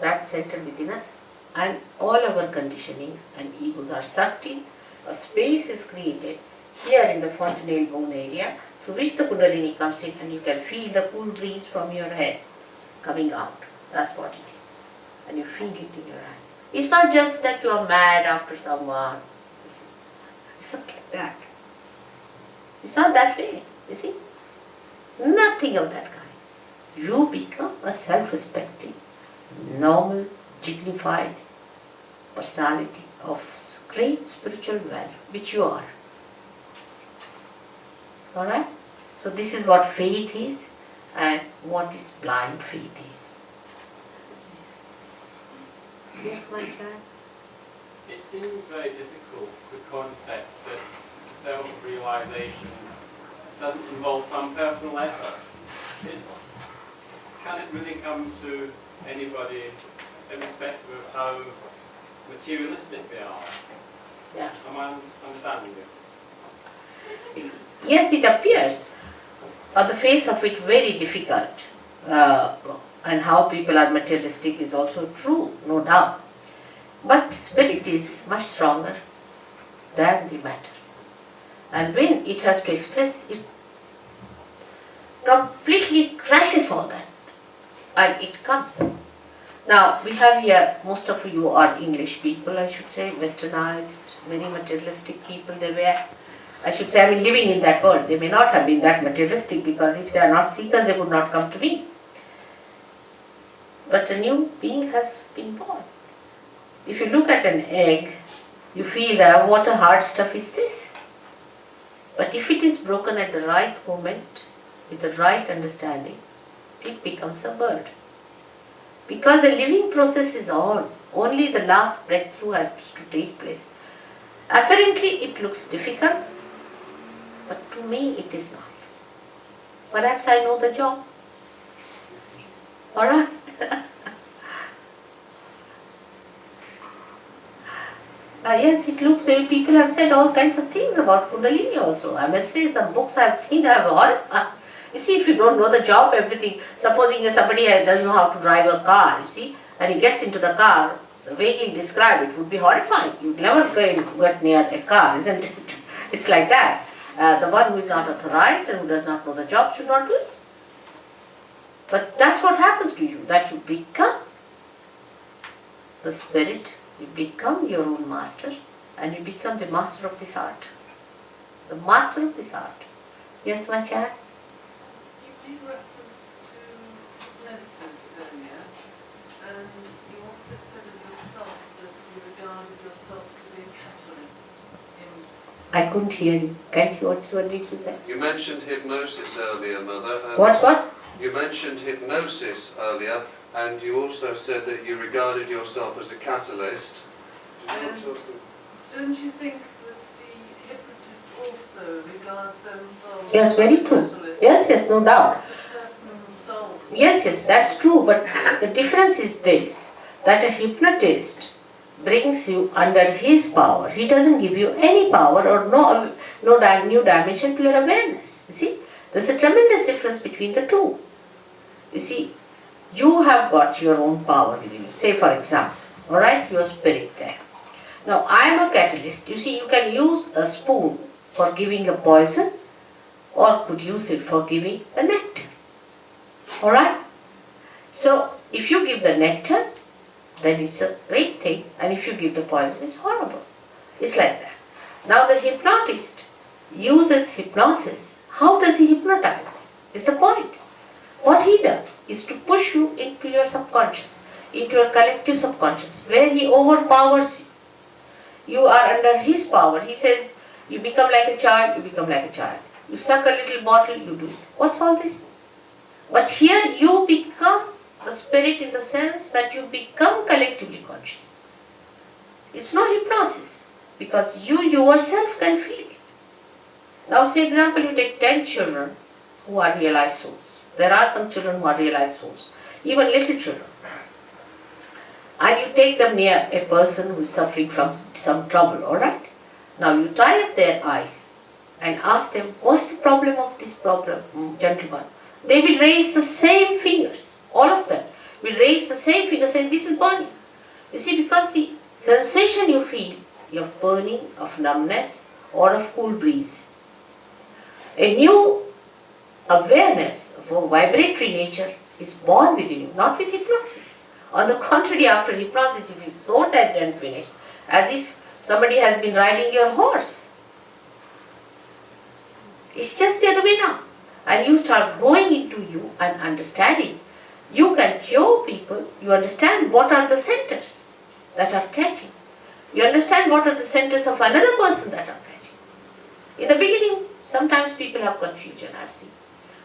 that center within us, and all our conditionings and egos are sucked in. A space is created here in the fontanelle bone area, through which the Kundalini comes in, and you can feel the cool breeze from your head coming out. That's what it is. And you feel it in your hand. It's not just that you are mad after someone. It's not like that. It's not that way, you see. Nothing of that kind. You become a self-respecting, normal, dignified personality of great spiritual value, which you are. Alright? So this is what faith is and what is blind faith is. Yes, my child? It seems very difficult, the concept that self-realization doesn't involve some personal effort. Can it really come to anybody irrespective of how materialistic they are? Yeah. Am I understanding you? Yes, it appears on the face of it very difficult. And how people are materialistic is also true, no doubt. But spirit is much stronger than the matter. And when it has to express, it completely crashes all that. And it comes. Now, we have here, most of you are English people, I should say, westernized, very materialistic people they were. I should say, living in that world. They may not have been that materialistic, because if they are not seekers, they would not come to me. But a new being has been born. If you look at an egg, you feel that what a hard stuff is this. But if it is broken at the right moment, with the right understanding, it becomes a bird. Because the living process is on, only the last breakthrough has to take place. Apparently it looks difficult, but to me it is not. Perhaps I know the job. Alright? Yes, it looks, people have said all kinds of things about Kundalini also. I must say, some books I have seen have horrified. You see, if you don't know the job, everything, supposing somebody doesn't know how to drive a car, you see, and he gets into the car, the way he described it would be horrifying. You'd never get near a car, isn't it? It's like that. The one who is not authorized and who does not know the job should not do it. But that's what happens to you, that you become the spirit, you become your own master, and you become the master of this art. The master of this art. Yes, my child? You made reference to hypnosis earlier, and you also said of yourself that you regarded yourself to be a catalyst in... I couldn't hear you. Can't you? What did you say? You mentioned hypnosis earlier, Mother. and What? You mentioned hypnosis earlier, and you also said that you regarded yourself as a catalyst. Did you want to- Don't you think that the hypnotist also regards themselves Yes, very as a true. catalyst? Yes, no doubt. As the person themselves. Yes, that's true, but the difference is this, that a hypnotist brings you under his power. He doesn't give you any power or no new dimension to your awareness. You see, there's a tremendous difference between the two. You see, you have got your own power within you. Say for example, alright, your spirit there. Now I am a catalyst. You see, you can use a spoon for giving a poison or could use it for giving the nectar. Alright? So if you give the nectar, then it's a great thing, and if you give the poison, it's horrible. It's like that. Now the hypnotist uses hypnosis. How does he hypnotize? Is the point. What he does is to push you into your subconscious, into your collective subconscious, where he overpowers you. You are under his power. He says, you become like a child, you become like a child. You suck a little bottle, you do it. What's all this? But here you become the spirit in the sense that you become collectively conscious. It's no hypnosis, because you yourself can feel it. Now say example, you take 10 children who are realized souls. There are some children who are realized souls, even little children. And you take them near a person who is suffering from some trouble, alright? Now you tie up their eyes and ask them, what's the problem of this gentleman? They will raise the same fingers, all of them will raise the same fingers saying, this is burning. You see, because the sensation you feel, of burning, of numbness, or of cool breeze. A new awareness of a vibratory nature is born within you, not with hypnosis. On the contrary, after hypnosis you feel so dead and finished, as if somebody has been riding your horse. It's just the other way now. And you start growing into you and understanding. You can cure people, you understand what are the centers that are catching. You understand what are the centers of another person that are catching. In the beginning, sometimes people have confusion, I've seen,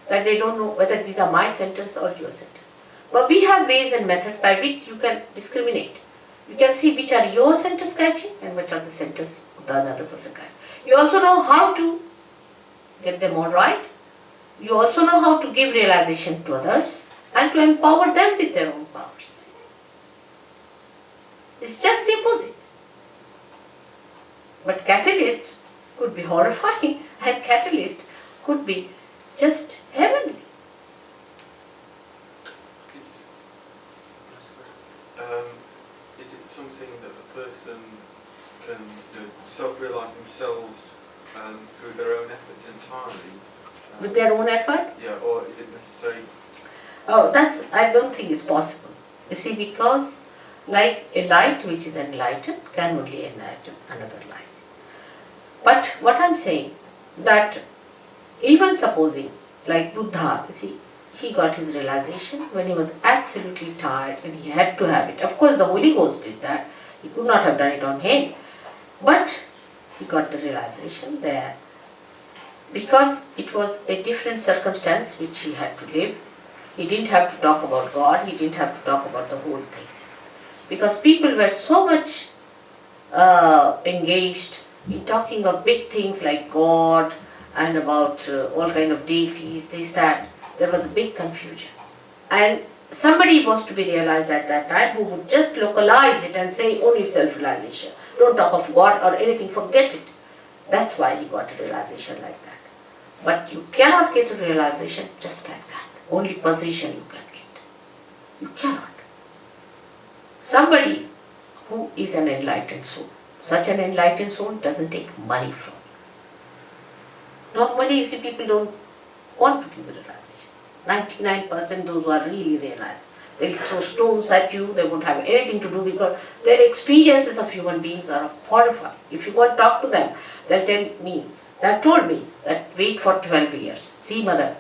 that they don't know whether these are my centers or your centers. But we have ways and methods by which you can discriminate. You can see which are your centers catching and which are the centers of the other person catching. You also know how to get them all right. You also know how to give realization to others and to empower them with their own powers. It's just the opposite. But catalyst could be horrifying and catalyst could be just heavenly. Is it something that a person can self-realise themselves through their own efforts entirely? With their own effort? Yeah, or is it necessary? Oh, I don't think it's possible. You see, because like a light which is enlightened can only enlighten another light. But what I'm saying, that even supposing, like Buddha, you see, he got his realization when he was absolutely tired and he had to have it. Of course, the Holy Ghost did that. He could not have done it on him. But he got the realization there because it was a different circumstance which he had to live. He didn't have to talk about God. He didn't have to talk about the whole thing. Because people were so much engaged in talking of big things like God and about all kind of deities, this, that. There was a big confusion. And somebody was to be realized at that time who would just localize it and say only self-realization. Don't talk of God or anything, forget it. That's why you got a realization like that. But you cannot get a realization just like that. Only possession you can get. You cannot. Somebody who is an enlightened soul, such an enlightened soul doesn't take money from you. Normally, you see, people don't want to give a realization. 99% those who are really realized, they'll throw stones at you, they won't have anything to do because their experiences of human beings are horrifying. If you go and talk to them, they'll tell me, they've told me that wait for 12 years. See, mother,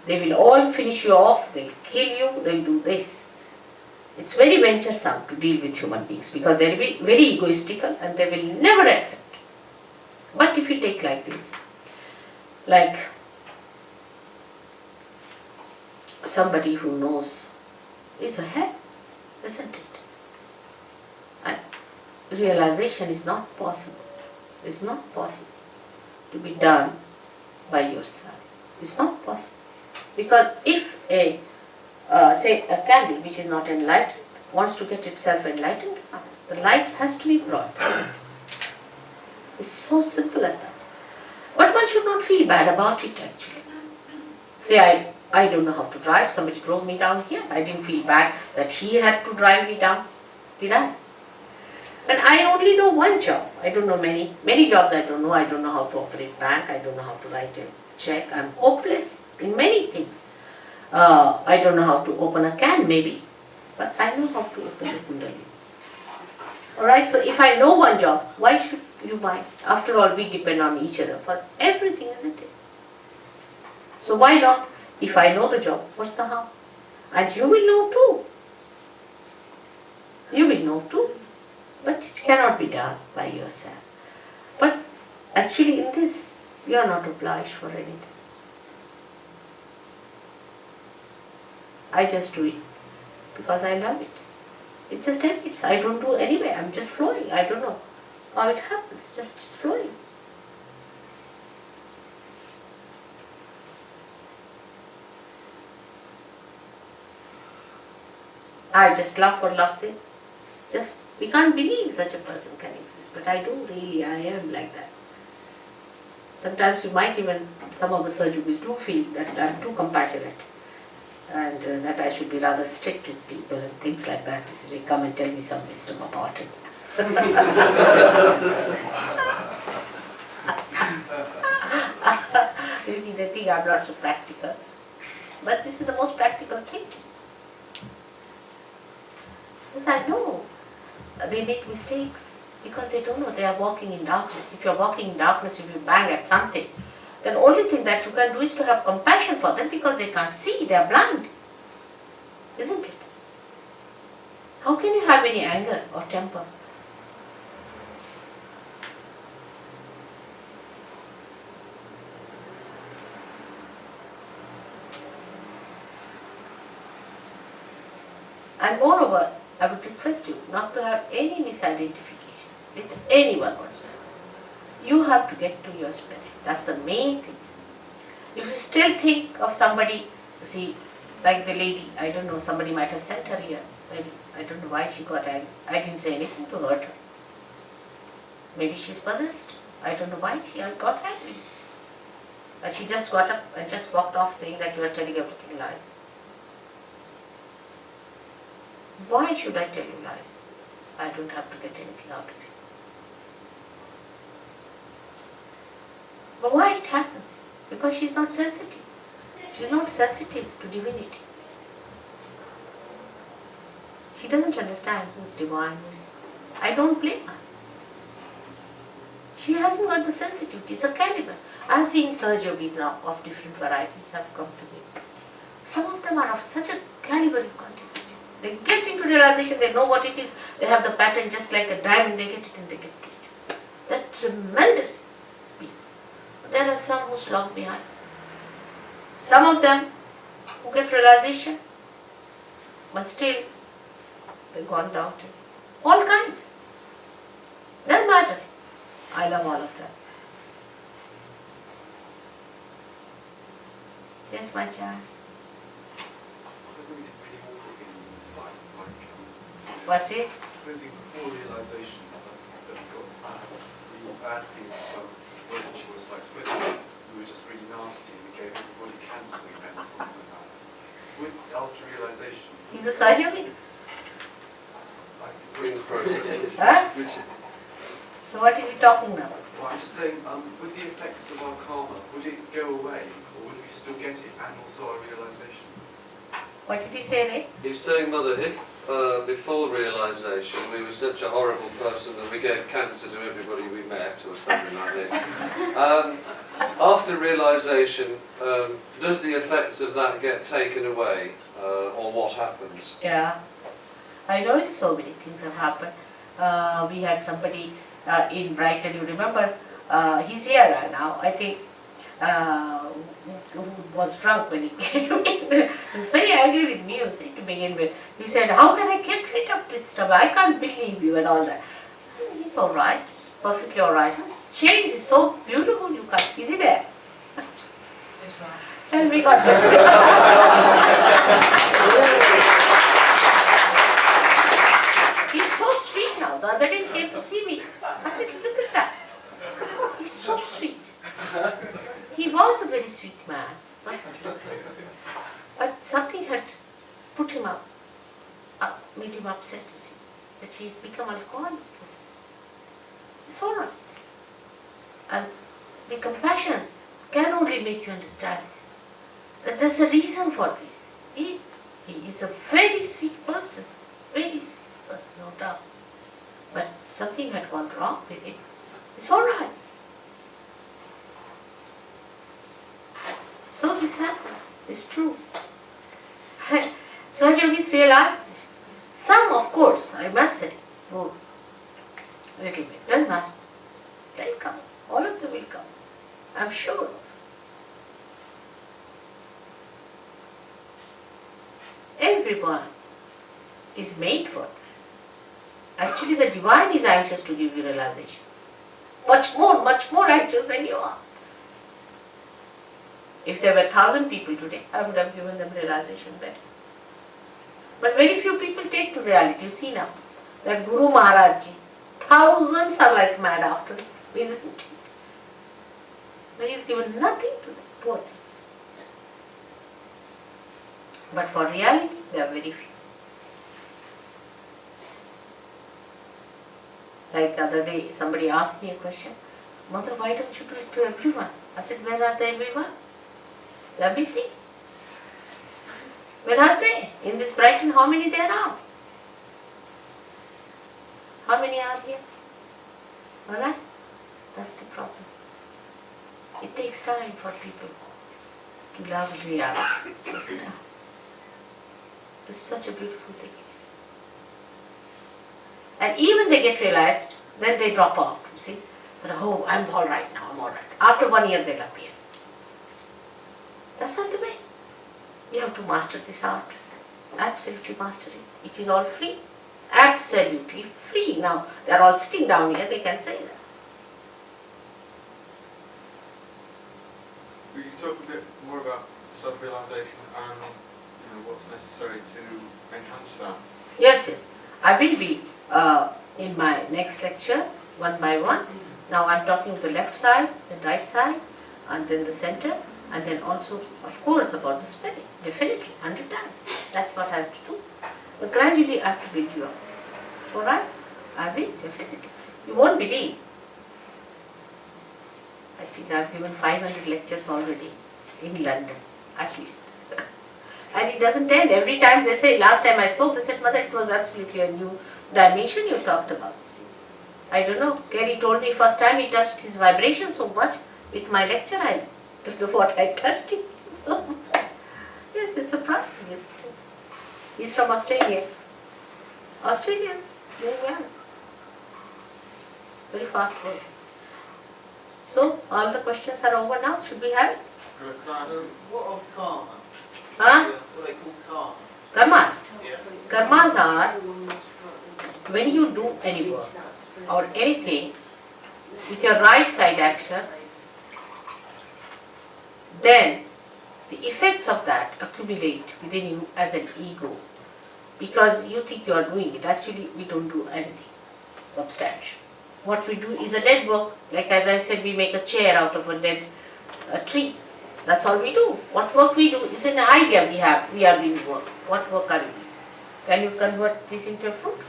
they will all finish you off, they'll kill you, they'll do this. It's very venturesome to deal with human beings because they'll be very egoistical and they will never accept. But if you take like this, like somebody who knows is a head, isn't it? And realization is not possible. It's not possible to be done by yourself. It's not possible. Because if a say a candle which is not enlightened wants to get itself enlightened, the light has to be brought. It's so simple as that. But one should not feel bad about it actually. Say I don't know how to drive, somebody drove me down here, I didn't feel bad that he had to drive me down, did I? And I only know one job, I don't know many jobs I don't know how to operate bank, I don't know how to write a check, I'm hopeless in many things. I don't know how to open a can maybe, but I know how to open the kundalini. Alright, so if I know one job, why should you mind? After all, we depend on each other for everything, isn't it? So why not? If I know the job, what's the harm? And you will know too. You will know too. But it cannot be done by yourself. But actually in this, you are not obliged for anything. I just do it because I love it. It just happens. I don't do anyway. I'm just flowing. I don't know how it happens. Just it's flowing. I just love for love's sake. Just, we can't believe such a person can exist, but I do really, I am like that. Sometimes you might even, some of the surgeons do feel that I'm too compassionate and that I should be rather strict with people and things like that. So they come and tell me some wisdom about it. You see, they think I'm not so practical. But this is the most practical thing. Because I know they make mistakes because they don't know they are walking in darkness. If you are walking in darkness, if you bang at something, then the only thing that you can do is to have compassion for them because they can't see, they are blind. Isn't it? How can you have any anger or temper? And moreover, I would request you not to have any misidentifications with anyone whatsoever. You have to get to your spirit. That's the main thing. If you still think of somebody, you see, like the lady, I don't know, somebody might have sent her here. Maybe, I don't know why she got angry. I didn't say anything to hurt her. Maybe she's possessed. I don't know why she got angry. And she just got up and just walked off saying that you are telling everything lies. Why should I tell you lies? I don't have to get anything out of it. But why it happens? Because she's not sensitive. She's not sensitive to divinity. She doesn't understand who's divine, who's... I don't blame her. She hasn't got the sensitivity. It's a caliber. I've seen Sahaj yogis now of different varieties have come to me. Some of them are of such a caliber you can't imagine. They get into realization, they know what it is, they have the pattern just like a diamond, they get it and they get it. They're tremendous people. There are some who slog behind. Some of them who get realization, but still they've gone down to all kinds. Doesn't matter. I love all of them. Yes, my child. Supposing it all begins in this life, like What's it? supposing before realization that the bad things when she was like splitting, we were just really nasty and we gave everybody cancer and something like that. With, after realisation, He's a surgeon. In the process. Huh? So what is he talking now? well, I'm just saying, with the effects of our karma, would it go away or would we still get it and also our realisation? What did he say, Ray? He's saying, Mother, if before realisation we were such a horrible person that we gave cancer to everybody we met or something like this, after realisation, does the effects of that get taken away or what happens? Yeah. I know so many things have happened. We had somebody in Brighton, you remember, he's here now, I think, who was drunk when he came in. He was very angry with me, you see, to begin with. He said, how can I get rid of this stuff? I can't believe you and all that. He's all right, perfectly all right. His change is so beautiful, you can't. Is he there? Yes, ma'am. And we got this. He's so sweet now. The other day he came to see me. I said, look at that. He's so sweet. He was a very sweet man. But something had put him up, made him upset, you see, that he had become alcoholic. It's all right. And the compassion can only make you understand this. That there's a reason for this. He is a very sweet person. Very sweet person, no doubt. But something had gone wrong with him. It's all right. So this happens. It's true. So yogis realize this. Some, of course, I must say, would a little bit. Doesn't matter. They'll come. All of them will come. I'm sure of. Everyone is made for it. Actually, the divine is anxious to give you realization. Much more anxious than you are. If there were 1,000 people today, I would have given them realization better. But very few people take to reality. You see now, that Guru Maharaj Ji, thousands are like mad after him, isn't it? But he has given nothing to them, poor things. But for reality, there are very few. Like the other day, somebody asked me a question, Mother, why don't you do it to everyone? I said, where are the everyone? Let me see. Where are they? In this Brighton, how many there are? How many are here? Alright? That's the problem. It takes time for people to love reality. It takes time. It's such a beautiful thing. And even they get realized, then they drop out, you see. But, oh, I'm all right now, I'm all right. After 1 year, they'll appear. That's not the way. You have to master this art. Absolutely master it. It is all free. Absolutely free. Now, they are all sitting down here, they can say that. Will you talk a bit more about self-realization and what's necessary to enhance that? Yes, yes. I will be in my next lecture, one by one. Now I'm talking the left side, the right side, and then the center, and then also, of course, about the spirit. Definitely, 100 times. That's what I have to do. But gradually I have to build you up. Alright? I will, definitely. You won't believe. I think I've given 500 lectures already in London, at least. And it doesn't end. Every time they say, last time I spoke, they said, Mother, it was absolutely a new dimension you talked about. I don't know. Gary told me first time he touched his vibration so much with my lecture, I don't know what I touched him so much. Yes, it's surprising. He's from Australia. Australians, doing well. Very fast work. So, all the questions are over now. Should we have it? What of karma? Huh? What are they called karma? Karmas. Yeah. Karmas are when you do any work or anything with your right side action, then the effects of that accumulate within you as an ego, because you think you are doing it. Actually, we don't do anything substantial. what we do is a dead work. Like as I said, we make a chair out of a dead tree. That's all we do. What work we do is an idea we have. We are doing work. What work are we doing? Can you convert this into a fruit?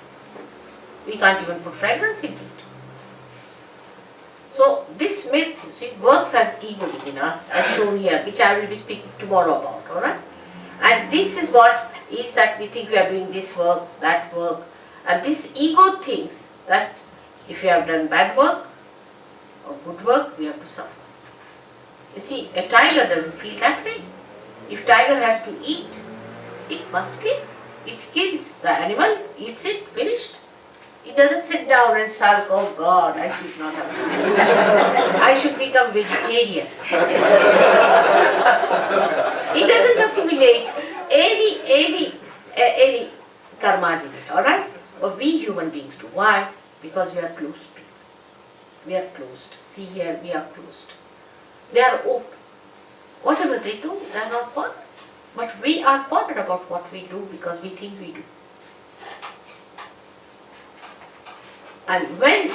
We can't even put fragrance into it. So this myth, you see, works as ego within us, as shown here, which I will be speaking tomorrow about, alright? And this is what is that we think we are doing this work, that work, and this ego thinks that if we have done bad work or good work, we have to suffer. You see, a tiger doesn't feel that way. If tiger has to eat, it must kill. It kills the animal, eats it, finished. It doesn't sit down and sulk, oh God, I should not have done that. I should become vegetarian. It doesn't accumulate any karmas in it, alright? But we human beings do. Why? Because we are closed. We are closed. See here, we are closed. They are open. Whatever they do, they are not bothered. But we are bothered about what we do because we think we do. And when,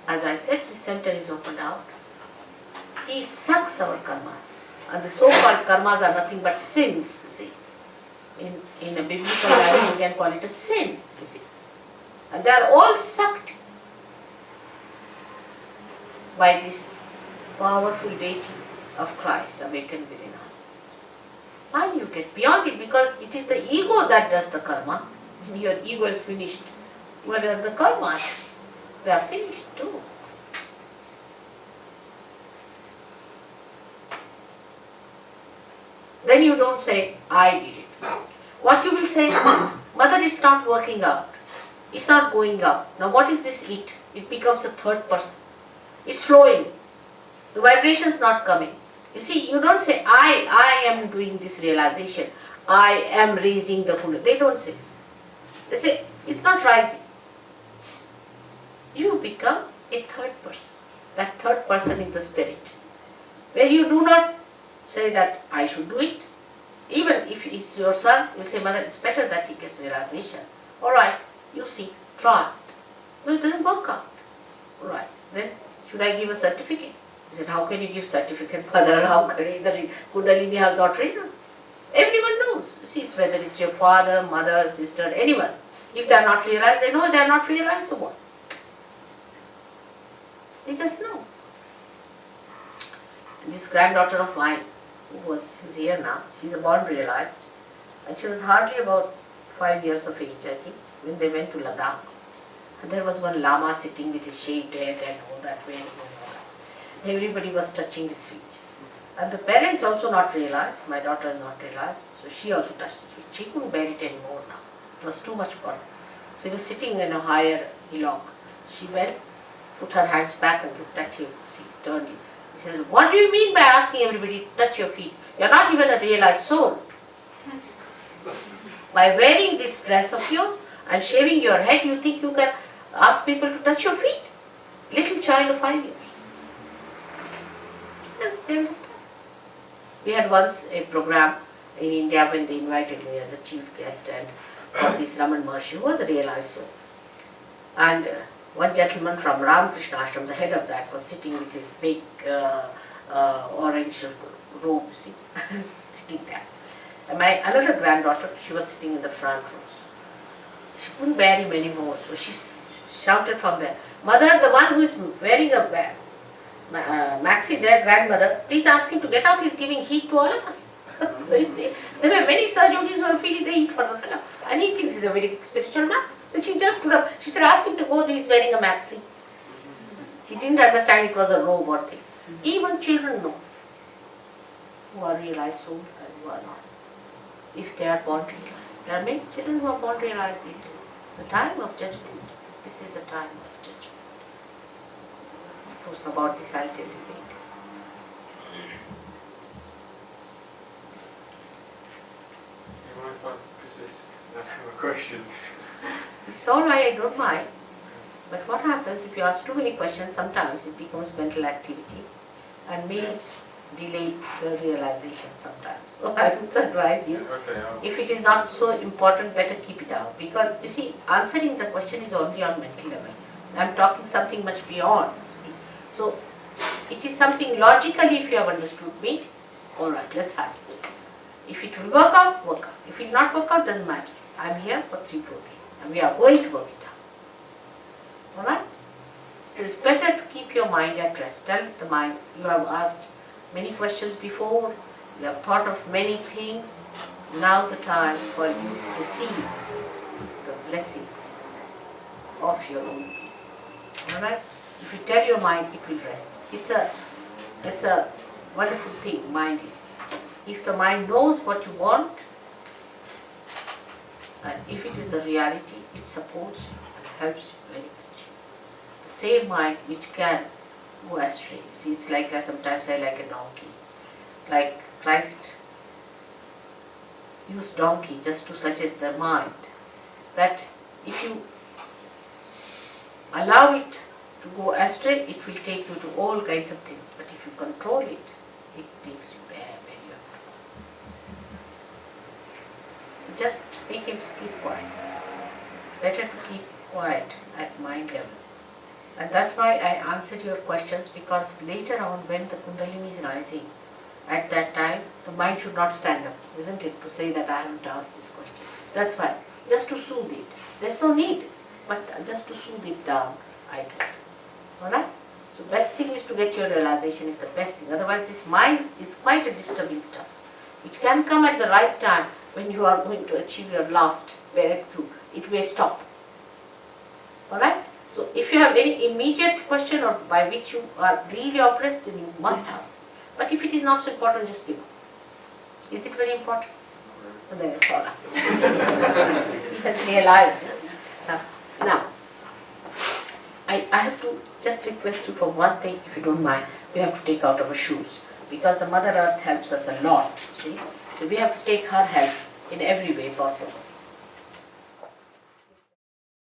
as I said, the center is opened out, he sucks our karmas. And the so-called karmas are nothing but sins, you see. In a biblical language, we can call it a sin, you see. And they are all sucked by this powerful deity of Christ awakened within us. And you get beyond it because it is the ego that does the karma. When your ego is finished, what are the karmas? They are finished too. Then you don't say, I did it. What you will say, Mother, it's not working out. It's not going out. Now what is this it? It becomes a third person. It's flowing. The vibration is not coming. You see, you don't say, I am doing this realization. I am raising the Kundalini. They don't say so. They say, it's not rising. You become a third person. That third person is the spirit. Where you do not say that I should do it. Even if it's your son, you say, Mother, it's better that he gets realization. Alright, you see, try. No, it doesn't work out. Alright, then should I give a certificate? He said, how can you give certificate, Father? How can you? The Kundalini has not risen. Everyone knows. You see, it's whether it's your father, mother, sister, anyone. If they are not realized, they know they are not realized, so what? They just know. This granddaughter of mine, who is here now, she's a born realized, and she was hardly about 5 years of age, I think, when they went to Ladakh. And there was one Lama sitting with his shaved head and all that way. Everybody was touching his feet. And the parents also not realized, my daughter is not realized, so she also touched his feet. She couldn't bear it anymore now. It was too much for her. So he was sitting in a higher hillock. She went, put her hands back and looked at him. She turned him. He said, what do you mean by asking everybody to touch your feet? You're not even a realized soul. By wearing this dress of yours and shaving your head, you think you can ask people to touch your feet? Little child of 5 years. Yes, they understand. We had once a program in India when they invited me as a chief guest and for this Raman Maharshi, who was a realized soul. And one gentleman from Ramakrishna Ashram, the head of that, was sitting with his big orange robe, see, sitting there. And my another granddaughter, she was sitting in the front row. She couldn't bear him anymore, so she shouted from there, Mother, the one who is wearing a maxi, their grandmother, please ask him to get out, he's giving heat to all of us. There were many Sahajogis who were feeling the heat for the fellow, and he thinks he's a very spiritual man. So she just stood up, she said, ask him to go, he's wearing a maxi. She didn't understand it was a robe or thing. Even children know who are realized souls and who are not, if they are born realized. There are many children who are born realized these days. The time of judgment, this is the time of judgment. Of course, about this I'll tell you later. You mind if I persist? I have a question. It's all right, I don't mind. But what happens if you ask too many questions, sometimes it becomes mental activity and may delay the realization sometimes. So I would advise you, if it is not so important, better keep it out. Because you see, answering the question is only on mental level. I'm talking something much beyond. See? So it is something logically, if you have understood me, alright, let's have it. If it will work out, work out. If it will not work out, doesn't matter. I'm here for 3 4 days and we are going to work it out. Alright? So it's better to keep your mind at rest. Tell the mind, you have asked many questions before, you have thought of many things. Now the time for you to receive the blessings of your own being. Alright? If you tell your mind, it will rest. It's a wonderful thing, mind is. If the mind knows what you want, and if it is the reality, it supports you and helps you very much. The same mind which can go astray. See, it's like, sometimes I like a donkey. Like Christ used donkey just to suggest the mind that if you allow it to go astray, it will take you to all kinds of things. But if you control it, it takes you there where you are. So just make him keep quiet. It's better to keep quiet at mind level. And that's why I answered your questions, because later on when the Kundalini is rising, at that time the mind should not stand up, isn't it, to say that I haven't asked this question. That's why, just to soothe it. There's no need, but just to soothe it down, I do. Alright? So best thing is to get your realization is the best thing. Otherwise this mind is quite a disturbing stuff, which can come at the right time when you are going to achieve your last breakthrough. It may stop. Alright? So if you have any immediate question or by which you are really oppressed, then you must ask. But if it is not so important, just give up. Is it very important? So then it's all right. He has realized this. Now, I have to just request you for one thing, if you don't mind. We have to take out our shoes, because the Mother Earth helps us a lot, see. So we have to take her help in every way possible.